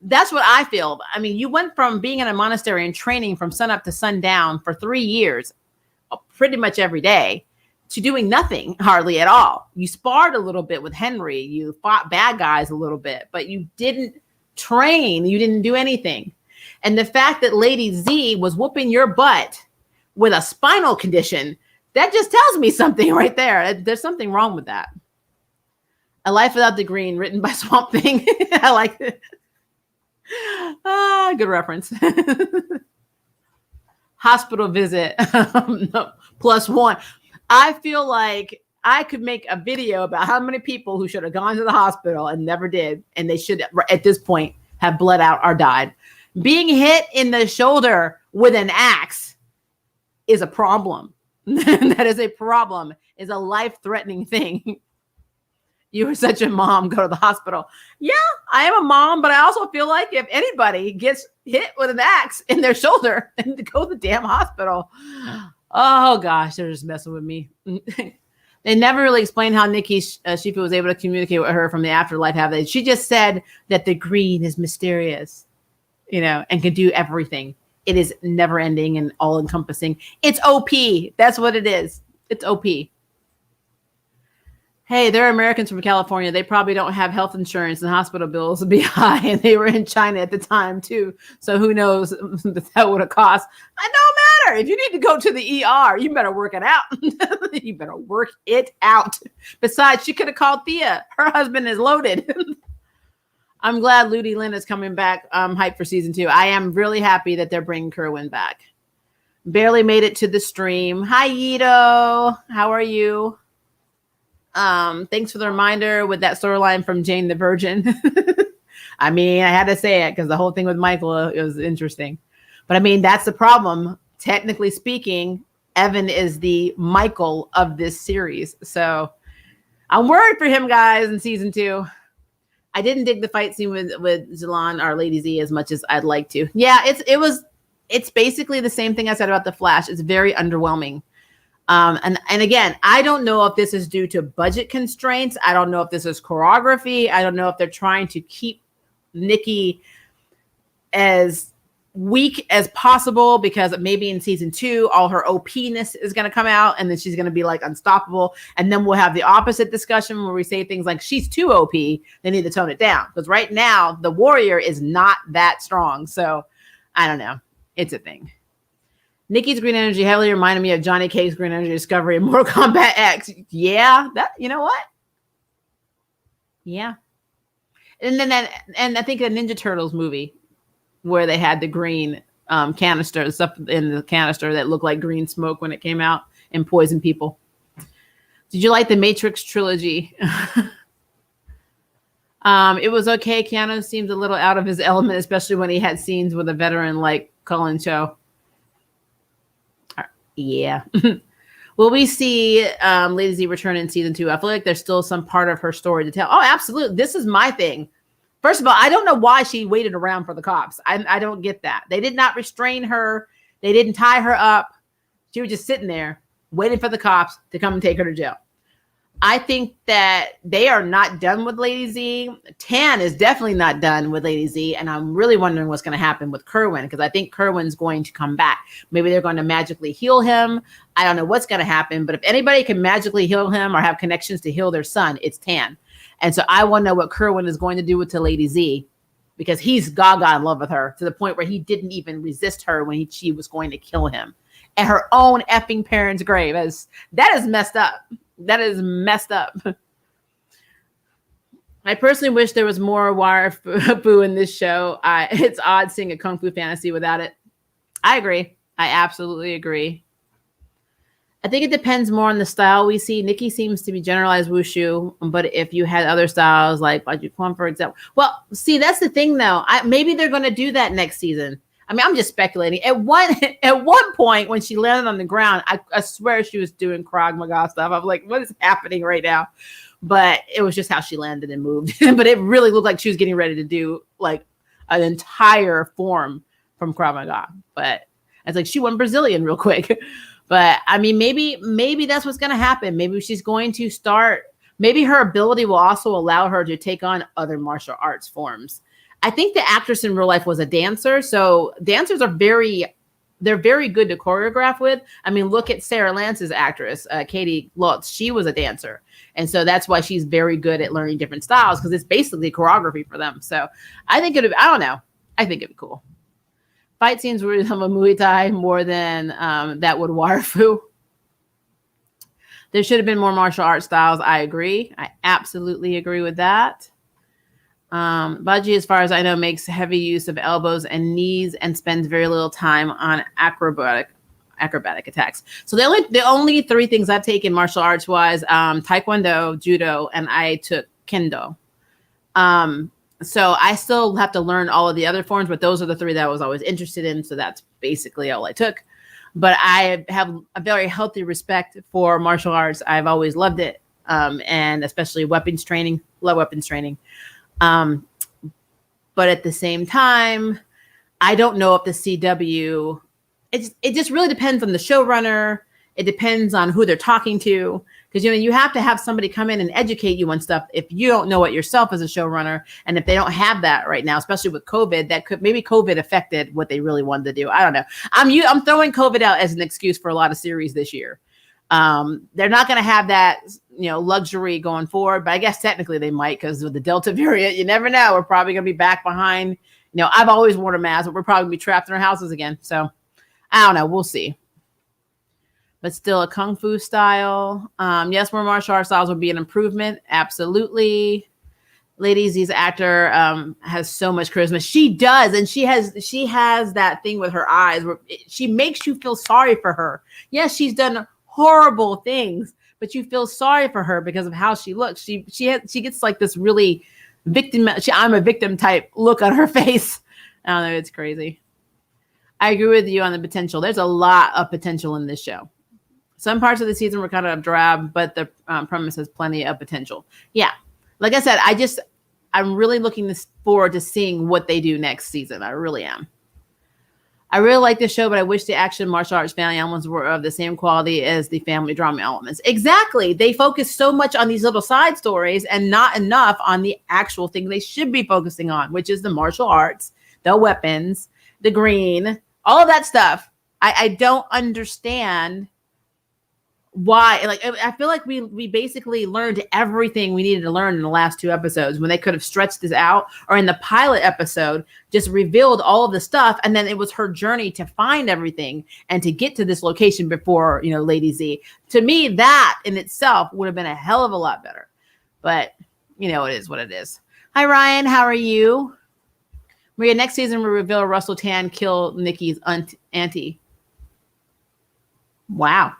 [SPEAKER 1] that's what I feel. I mean, you went from being in a monastery and training from sunup to sundown for 3 years, pretty much every day, to doing nothing hardly at all. You sparred a little bit with Henry. You fought bad guys a little bit, but you didn't train. You didn't do anything. And the fact that Lady Z was whooping your butt with a spinal condition, that just tells me something right there. There's something wrong with that. A Life Without the Green, written by Swamp Thing. I like it. Good reference. Hospital visit +1. I feel like I could make a video about how many people who should have gone to the hospital and never did, and they should at this point have bled out or died. Being hit in the shoulder with an axe is a problem. That is a problem. Is a life-threatening thing. You were such a mom, go to the hospital. Yeah, I am a mom, but I also feel like if anybody gets hit with an axe in their shoulder, then to go to the damn hospital. Oh gosh, they're just messing with me. They never really explained how Nikki Shifu was able to communicate with her from the afterlife, have they? She just said that the green is mysterious, and can do everything. It is never ending and all encompassing. It's OP. That's what it is. It's OP. Hey, they're Americans from California. They probably don't have health insurance and hospital bills would be high. And they were in China at the time too. So who knows that would have cost. It don't matter. If you need to go to the ER, you better work it out. You better work it out. Besides, she could have called Thea. Her husband is loaded. I'm glad Ludi Lin is coming back. I'm hyped for season 2. I am really happy that they're bringing Kerwin back. Barely made it to the stream. Hi, Yito. How are you? Thanks for the reminder with that storyline from Jane the Virgin. I mean, I had to say it because the whole thing with Michael, it was interesting. But I mean, that's the problem. Technically speaking, Evan is the Michael of this series. So I'm worried for him, guys, in season 2. I didn't dig the fight scene with Zillan or Lady Z as much as I'd like to. Yeah, it's basically the same thing I said about The Flash. It's very underwhelming. And again, I don't know if this is due to budget constraints. I don't know if this is choreography. I don't know if they're trying to keep Nikki as weak as possible because maybe in season 2, all her OP-ness is going to come out and then she's going to be like unstoppable. And then we'll have the opposite discussion where we say things like she's too OP. They need to tone it down because right now the warrior is not that strong. So I don't know. It's a thing. Nikki's green energy heavily reminded me of Johnny Cage's green energy discovery in Mortal Kombat X. Yeah, you know what? Yeah. And then I think the Ninja Turtles movie where they had the green canister, the stuff in the canister that looked like green smoke when it came out and poisoned people. Did you like the Matrix trilogy? It was okay. Keanu seemed a little out of his element, especially when he had scenes with a veteran like Colin Cho. Yeah. Will we see Lady Z return in season 2? I feel like there's still some part of her story to tell. Oh, absolutely. This is my thing. First of all, I don't know why she waited around for the cops. I don't get that. They did not restrain her. They didn't tie her up. She was just sitting there waiting for the cops to come and take her to jail. I think that they are not done with Lady Z. Tan is definitely not done with Lady Z. And I'm really wondering what's going to happen with Kerwin because I think Kerwin's going to come back. Maybe they're going to magically heal him. I don't know what's going to happen. But if anybody can magically heal him or have connections to heal their son, it's Tan. And so I want to know what Kerwin is going to do with to Lady Z because he's gaga in love with her to the point where he didn't even resist her when she was going to kill him at her own effing parents' grave. That is messed up. That is messed up. I personally wish there was more wire fu in this show. It's odd seeing a kung fu fantasy without it. I agree. I absolutely agree. I think it depends more on the style we see. Nikki seems to be generalized wushu, but if you had other styles like Baju Kwon, for example. Well, see, that's the thing, though. Maybe they're going to do that next season. I mean, I'm just speculating. At one point, when she landed on the ground, I swear she was doing Krav Maga stuff. I was like, what is happening right now? But it was just how she landed and moved. But it really looked like she was getting ready to do like an entire form from Krav Maga. But it's like she went Brazilian real quick. But I mean, maybe that's what's going to happen. Maybe she's going to start. Maybe her ability will also allow her to take on other martial arts forms. I think the actress in real life was a dancer. So dancers are they're very good to choreograph with. I mean, look at Sarah Lance's actress, Katie Lutz. She was a dancer. And so that's why she's very good at learning different styles because it's basically choreography for them. So I think I don't know. I think it'd be cool. Fight scenes were some of Muay Thai more than that would Warfu. There should have been more martial arts styles. I agree. I absolutely agree with that. Baji, as far as I know, makes heavy use of elbows and knees and spends very little time on acrobatic attacks. So the only three things I've taken martial arts was Taekwondo, Judo, and I took Kendo. So I still have to learn all of the other forms, but those are the three that I was always interested in. So that's basically all I took. But I have a very healthy respect for martial arts. I've always loved it. And especially weapons training, love weapons training. But at the same time, I don't know if the CW, it just really depends on the showrunner. It depends on who they're talking to. Because, you have to have somebody come in and educate you on stuff if you don't know it yourself as a showrunner. And if they don't have that right now, especially with COVID, maybe COVID affected what they really wanted to do. I don't know. I'm throwing COVID out as an excuse for a lot of series this year. They're not going to have that, luxury going forward, but I guess technically they might, because with the Delta variant, you never know. We're probably going to be back behind. I've always worn a mask, but we're probably going to be trapped in our houses again. So I don't know. We'll see. But still a Kung Fu style. Yes, more martial arts styles would be an improvement. Absolutely. Lady Z's actor has so much charisma. She does. And she has that thing with her eyes where she makes you feel sorry for her. Yes, she's done horrible things, but you feel sorry for her because of how she looks. She gets like this really I'm a victim type look on her face. I don't know. It's crazy. I agree with you on the potential. There's a lot of potential in this show. Some parts of the season were kind of drab, but the premise has plenty of potential. Yeah. Like I said, I'm really looking forward to seeing what they do next season. I really am. I really like this show, but I wish the action, martial arts, family elements were of the same quality as the family drama elements. Exactly. They focus so much on these little side stories and not enough on the actual thing they should be focusing on, which is the martial arts, the weapons, the green, all of that stuff. I don't understand why. Like, I feel like we basically learned everything we needed to learn in the last two episodes when they could have stretched this out, or in the pilot episode just revealed all of the stuff, and then it was her journey to find everything and to get to this location before Lady Z. To me, that in itself would have been a hell of a lot better, but it is what it is. Hi Ryan, how are you? Maria, next season we reveal Russell Tan killed Nikki's auntie. Wow.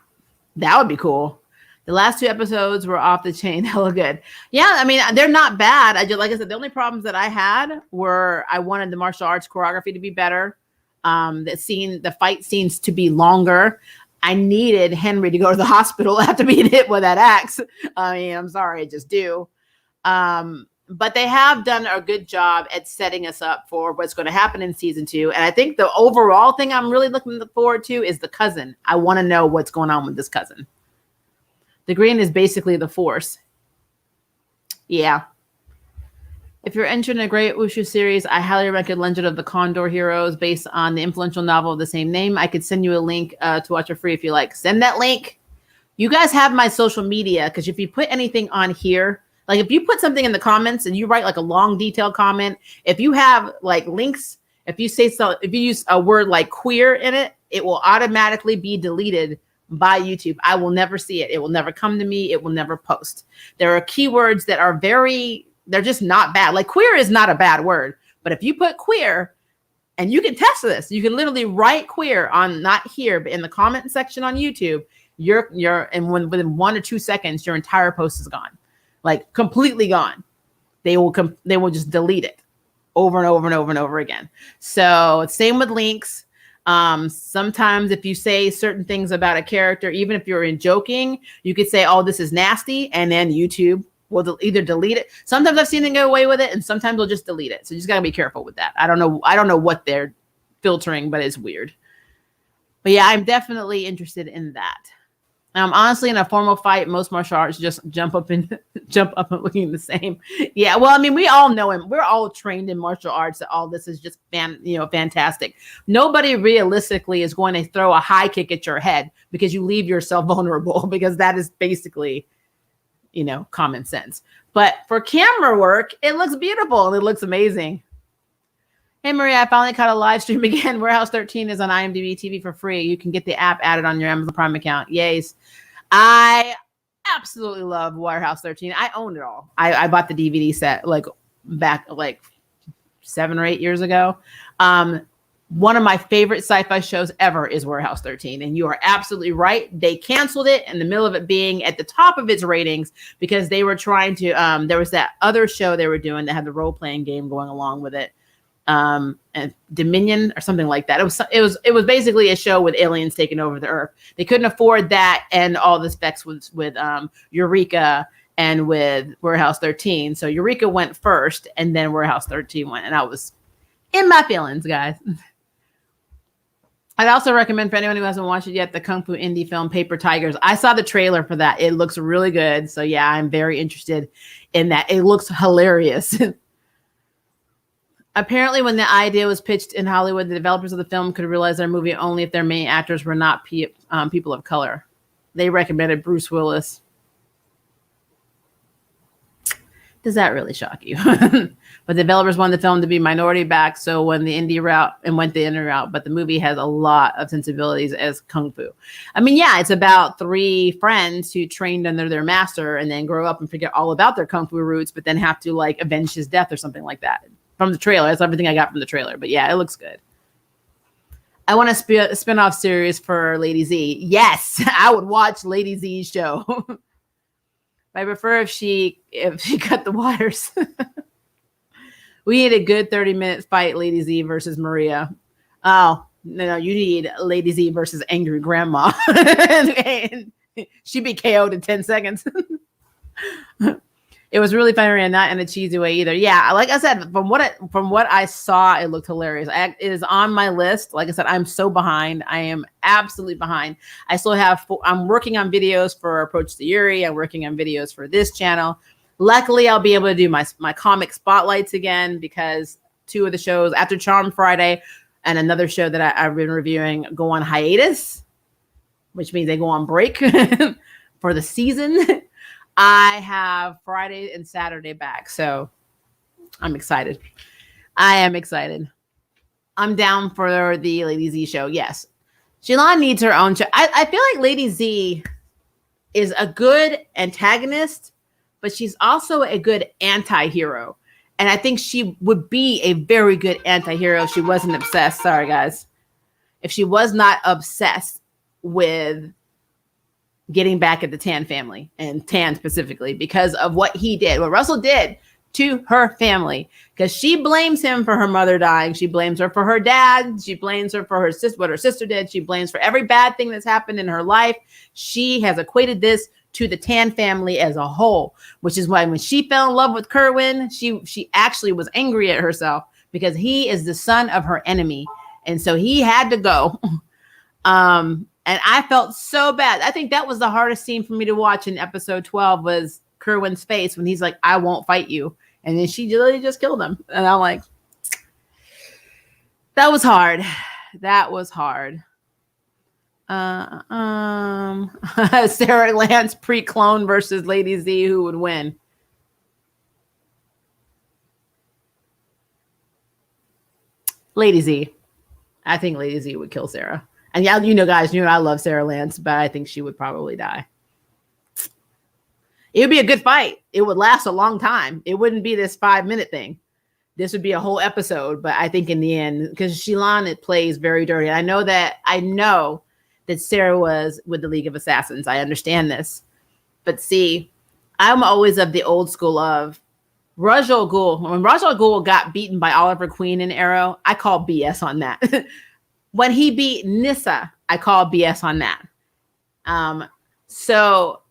[SPEAKER 1] That would be cool. The last two episodes were off the chain. Hella good. Yeah, I mean, they're not bad. Like I said, the only problems that I had were I wanted the martial arts choreography to be better. The fight scenes to be longer. I needed Henry to go to the hospital after being hit with that axe. I mean, I'm sorry, I just do. But they have done a good job at setting us up for what's going to happen in season 2. And I think the overall thing I'm really looking forward to is the cousin. I want to know what's going on with this cousin. The green is basically the force. Yeah. If you're entering a great Wushu series, I highly recommend Legend of the Condor Heroes based on the influential novel of the same name. I could send you a link to watch it free if you like. Send that link. You guys have my social media, because if you put anything on here, like if you put something in the comments and you write like a long detailed comment, if you have like links, if you use a word like queer in it, it will automatically be deleted by YouTube. I will never see it. It will never come to me. It will never post. There are keywords that are they're just not bad. Like queer is not a bad word, but if you put queer, and you can test this, you can literally write queer on, not here, but in the comment section on YouTube, within 1 or 2 seconds, your entire post is gone. Like completely gone. They will just delete it over and over and over and over again. So same with links. Sometimes if you say certain things about a character, even if you're in joking, you could say, "Oh, this is nasty," and then YouTube will either delete it. Sometimes I've seen them get away with it, and sometimes they'll just delete it. So you just gotta be careful with that. I don't know what they're filtering, but it's weird. But yeah, I'm definitely interested in that. Honestly, in a formal fight, most martial arts just jump up and looking the same. Yeah, well, I mean, we all know him. We're all trained in martial arts. That all this is just fantastic. Nobody realistically is going to throw a high kick at your head because you leave yourself vulnerable, because that is basically, common sense. But for camera work, it looks beautiful and it looks amazing. Hey, Maria, I finally caught a live stream again. Warehouse 13 is on IMDb TV for free. You can get the app added on your Amazon Prime account. Yays. I absolutely love Warehouse 13. I own it all. I bought the DVD set back 7 or 8 years ago. One of my favorite sci-fi shows ever is Warehouse 13. And you are absolutely right. They canceled it in the middle of it being at the top of its ratings because they were trying to, there was that other show they were doing that had the role-playing game going along with it. And Dominion or something like that. It was basically a show with aliens taking over the earth. They couldn't afford that and all the specs with Eureka and with Warehouse 13. So Eureka went first and then Warehouse 13 went. And I was in my feelings, guys. I'd also recommend for anyone who hasn't watched it yet, the Kung Fu indie film Paper Tigers. I saw the trailer for that. It looks really good. So yeah, I'm very interested in that. It looks hilarious. Apparently, when the idea was pitched in Hollywood, the developers of the film could realize their movie only if their main actors were not people of color. They recommended Bruce Willis. Does that really shock you? But the developers wanted the film to be minority backed, so went the indie route. But the movie has a lot of sensibilities as kung fu. I mean, yeah, it's about 3 friends who trained under their master and then grow up and forget all about their kung fu roots, but then have to avenge his death or something like that. From the trailer. That's everything I got from the trailer. But yeah, it looks good. I want a spin-off series for Lady Z. Yes, I would watch Lady Z's show. I prefer if she cut the wires. We need a good 30-minute fight, Lady Z versus Maria. Oh, no, you need Lady Z versus Angry Grandma. and she'd be KO'd in 10 seconds. It was really funny and not in a cheesy way either. Yeah, like I said, from what I saw, it looked hilarious. It is on my list. Like I said, I'm so behind. I am absolutely behind. I'm working on videos for Approach the Yuri. I'm working on videos for this channel. Luckily, I'll be able to do my comic spotlights again because 2 of the shows after Charm Friday and another show that I've been reviewing go on hiatus, which means they go on break for the season. I have Friday and Saturday back, so I'm excited. I am excited. I'm down for the Lady Z show. Yes. Shilan needs her own show. I feel like Lady Z is a good antagonist, but she's also a good anti-hero. And I think she would be a very good anti-hero if she wasn't obsessed. Sorry, guys. If she was not obsessed with getting back at the Tan family and Tan specifically because of what Russell did to her family, because she blames him for her mother dying. She blames her for her dad. She blames her for what her sister did. She blames for every bad thing that's happened in her life. She has equated this to the Tan family as a whole, which is why when she fell in love with Kerwin, she actually was angry at herself because he is the son of her enemy. And so he had to go. And I felt so bad. I think that was the hardest scene for me to watch in episode 12 was Kerwin's face when he's like, I won't fight you. And then she literally just killed him. And I'm like, that was hard. That was hard. Sarah Lance pre-clone versus Lady Z, who would win? Lady Z. I think Lady Z would kill Sarah. And yeah, guys, I love Sarah Lance, but I think she would probably die. It would be a good fight. It would last a long time. It wouldn't be this 5-minute thing. This would be a whole episode. But I think in the end, because Shilan, it plays very dirty. I know that Sarah was with the League of Assassins. I understand this. But see, I'm always of the old school of Ra's al Ghul. When Ra's al Ghul got beaten by Oliver Queen in Arrow, I call BS on that. When he beat Nyssa, I call BS on that. So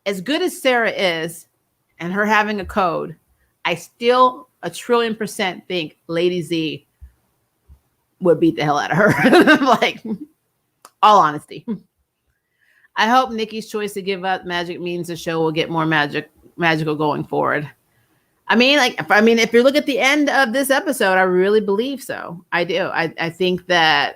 [SPEAKER 1] as good as Sarah is and her having a code, I still 1,000,000,000% think Lady Z would beat the hell out of her. Like, all honesty. I hope Nikki's choice to give up magic means the show will get more magical going forward. I mean, if you look at the end of this episode, I really believe so. I do. I think that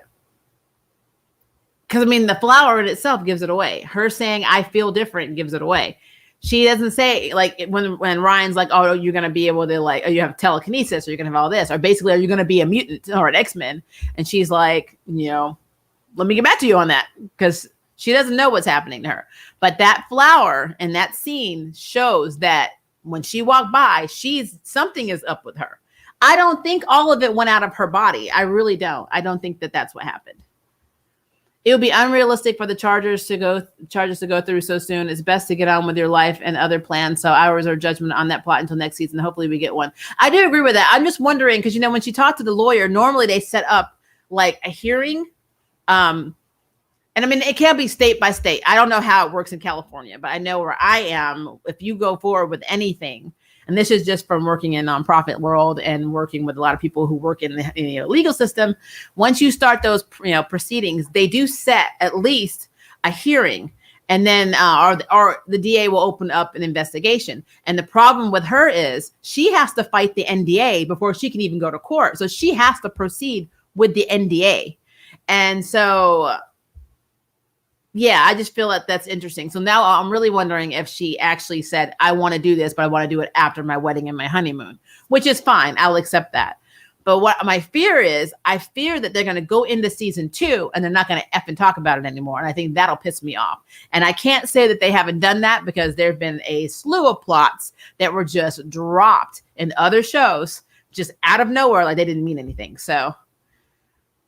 [SPEAKER 1] because the flower in itself gives it away. Her saying, I feel different gives it away. She doesn't say, like, when Ryan's like, oh, you're going to be able to, like, oh, you have telekinesis, or you're going to have all this, or basically, are you going to be a mutant or an X-Men? And she's like, let me get back to you on that, because she doesn't know what's happening to her. But that flower and that scene shows that when she walked by, something is up with her. I don't think all of it went out of her body. I really don't. I don't think that that's what happened. It would be unrealistic for the Chargers to go through so soon. It's best to get on with your life and other plans. So I reserve judgment on that plot until next season. Hopefully we get one. I do agree with that. I'm just wondering, because, when she talked to the lawyer, normally they set up like a hearing. And I mean, it can't be state by state. I don't know how it works in California, but I know where I am, if you go forward with anything, and this is just from working in nonprofit world and working with a lot of people who work in the legal system. Once you start those proceedings, they do set at least a hearing, and then or the DA will open up an investigation. And the problem with her is she has to fight the NDA before she can even go to court. So she has to proceed with the NDA, and so. Yeah, I just feel that that's interesting. So now I'm really wondering if she actually said, I want to do this, but I want to do it after my wedding and my honeymoon, which is fine. I'll accept that. But what my fear is, I fear that they're going to go into season 2 and they're not going to effing talk about it anymore. And I think that'll piss me off. And I can't say that they haven't done that, because there've been a slew of plots that were just dropped in other shows just out of nowhere. Like they didn't mean anything. So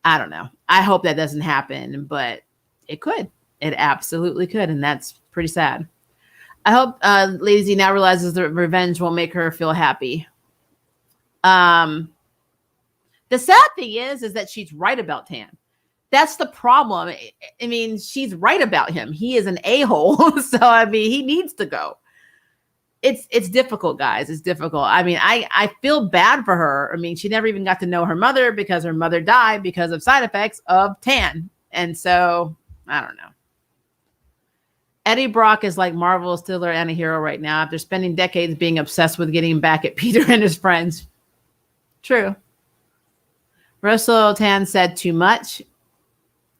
[SPEAKER 1] I don't know. I hope that doesn't happen, but it could. It absolutely could, and that's pretty sad. I hope Lady Z now realizes that revenge won't make her feel happy. The sad thing is that she's right about Tan. That's the problem. I mean, she's right about him. He is an a-hole, so I mean, he needs to go. It's difficult, guys. It's difficult. I mean, I feel bad for her. I mean, she never even got to know her mother because her mother died because of side effects of Tan, and so I don't know. Eddie Brock is like Marvel's Stiller and a hero right now after spending decades being obsessed with getting back at Peter and his friends. True. Russell Tan said too much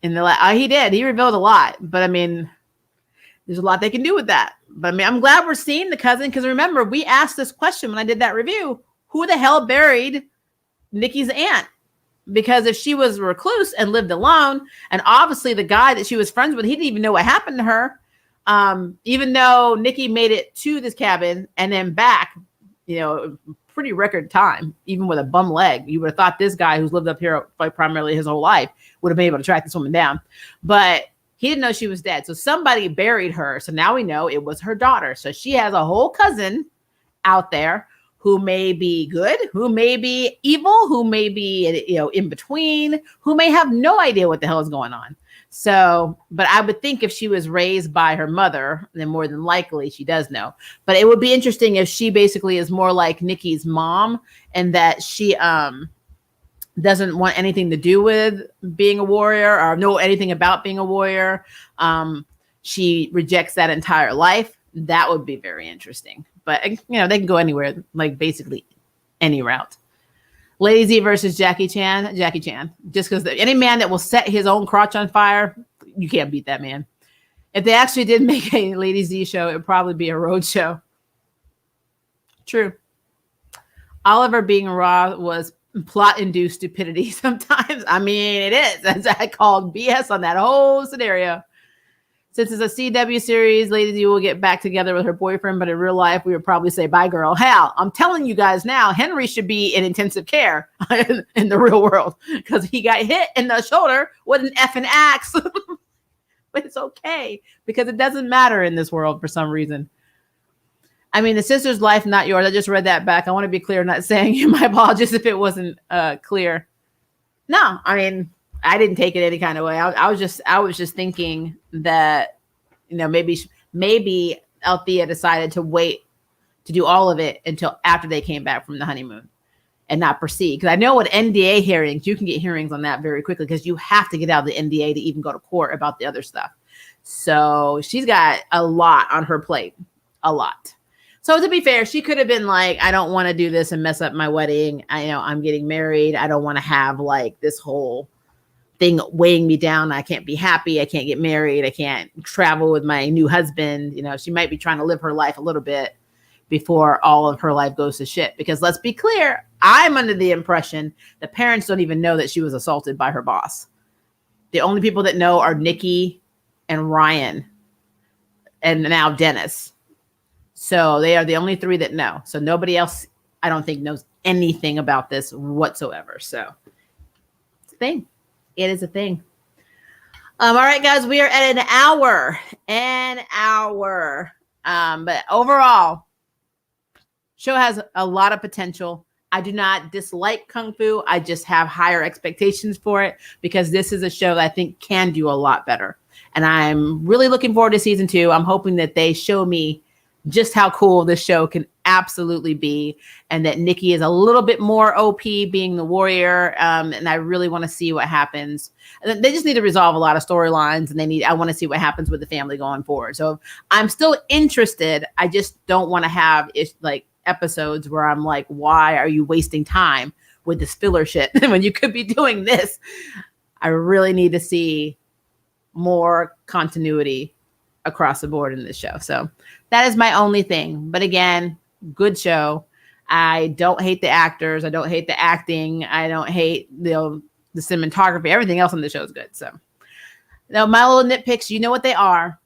[SPEAKER 1] in the he did. He revealed a lot, but I mean, there's a lot they can do with that. But I mean, I'm glad we're seeing the cousin, because remember, we asked this question when I did that review: who the hell buried Nikki's aunt? Because if she was a recluse and lived alone, and obviously the guy that she was friends with, he didn't even know what happened to her. Even though Nikki made it to this cabin and then back, pretty record time, even with a bum leg, you would have thought this guy who's lived up here like primarily his whole life would have been able to track this woman down, but he didn't know she was dead. So somebody buried her. So now we know it was her daughter. So she has a whole cousin out there who may be good, who may be evil, who may be, in between, who may have no idea what the hell is going on. So, but I would think if she was raised by her mother, then more than likely she does know. But it would be interesting if she basically is more like Nikki's mom, and that she doesn't want anything to do with being a warrior or know anything about being a warrior. She rejects that entire life. That would be very interesting. But, they can go anywhere, like basically any route. Lady Z versus Jackie Chan. Just because any man that will set his own crotch on fire, you can't beat that man. If they actually did make a Lady Z show, it would probably be a road show. True. Oliver being raw was plot-induced stupidity sometimes. I mean, it is. As I called BS on that whole scenario. Since it's a CW series, Lady Z will get back together with her boyfriend, but in real life, we would probably say, bye, girl. Hell, I'm telling you guys now, Henry should be in intensive care in the real world, because he got hit in the shoulder with an effing axe. But it's okay, because it doesn't matter in this world for some reason. I mean, the sister's life, not yours. I just read that back. I want to be clear, not saying my apologies if it wasn't clear. No, I mean, I didn't take it any kind of way. I was just thinking that, maybe Althea decided to wait to do all of it until after they came back from the honeymoon and not proceed. Because I know with NDA hearings, you can get hearings on that very quickly, because you have to get out of the NDA to even go to court about the other stuff. So she's got a lot on her plate, a lot. So to be fair, she could have been like, I don't want to do this and mess up my wedding. I'm getting married. I don't want to have like this whole thing weighing me down. I can't be happy. I can't get married. I can't travel with my new husband. You know, she might be trying to live her life a little bit before all of her life goes to shit. Because let's be clear, I'm under the impression the parents don't even know that she was assaulted by her boss. The only people that know are Nikki and Ryan and now Dennis. So they are the only three that know. So nobody else, I don't think, knows anything about this whatsoever. So it's a thing. It is a thing. All right, guys, we are at an hour. But overall, show has a lot of potential. I do not dislike Kung Fu. I just have higher expectations for it because this is a show that I think can do a lot better. And I'm really looking forward to season 2. I'm hoping that they show me just how cool this show can absolutely be, and that Nikki is a little bit more OP being the warrior. And I really want to see what happens. They just need to resolve a lot of storylines, and I want to see what happens with the family going forward. So I'm still interested. I just don't want to have episodes where I'm like, why are you wasting time with this filler shit when you could be doing this? I really need to see more continuity across the board in this show. So that is my only thing. But again, good show. I don't hate the actors. I don't hate the acting. I don't hate the cinematography. Everything else on the show is good. So now my little nitpicks, you know what they are.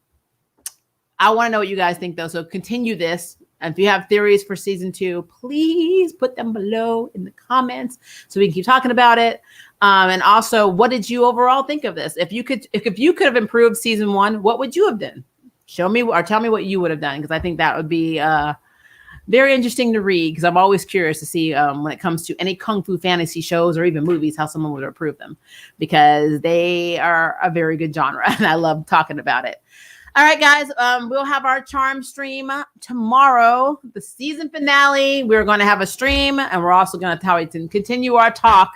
[SPEAKER 1] I want to know what you guys think though. So continue this. And if you have theories for season 2, please put them below in the comments so we can keep talking about it. And also, what did you overall think of this? If you could have improved season 1, what would you have done? Show me or tell me what you would have done, because I think that would be very interesting to read, because I'm always curious to see when it comes to any Kung Fu fantasy shows or even movies, how someone would approve them, because they are a very good genre and I love talking about it. All right, guys, we'll have our charm stream tomorrow, the season finale. We're going to have a stream, and we're also going to continue our talk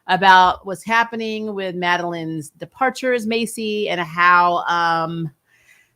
[SPEAKER 1] about what's happening with Madeline's departure as Macy and how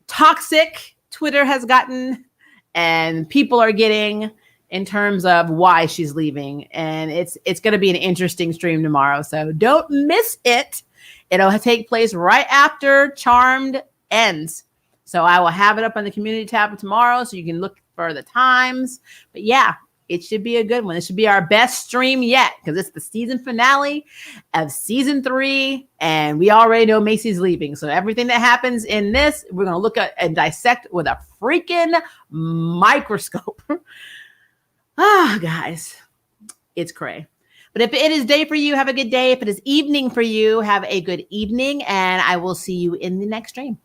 [SPEAKER 1] toxic Twitter has gotten and people are getting in terms of why she's leaving. And it's going to be an interesting stream tomorrow, so don't miss it. It'll take place right after Charmed ends. So I will have it up on the community tab tomorrow so you can look for the times. But yeah, it should be a good one. It should be our best stream yet, because it's the season finale of season 3. And we already know Macy's leaving. So everything that happens in this, we're going to look at and dissect with a freaking microscope. Guys, it's cray. But if it is day for you, have a good day. If it is evening for you, have a good evening. And I will see you in the next stream.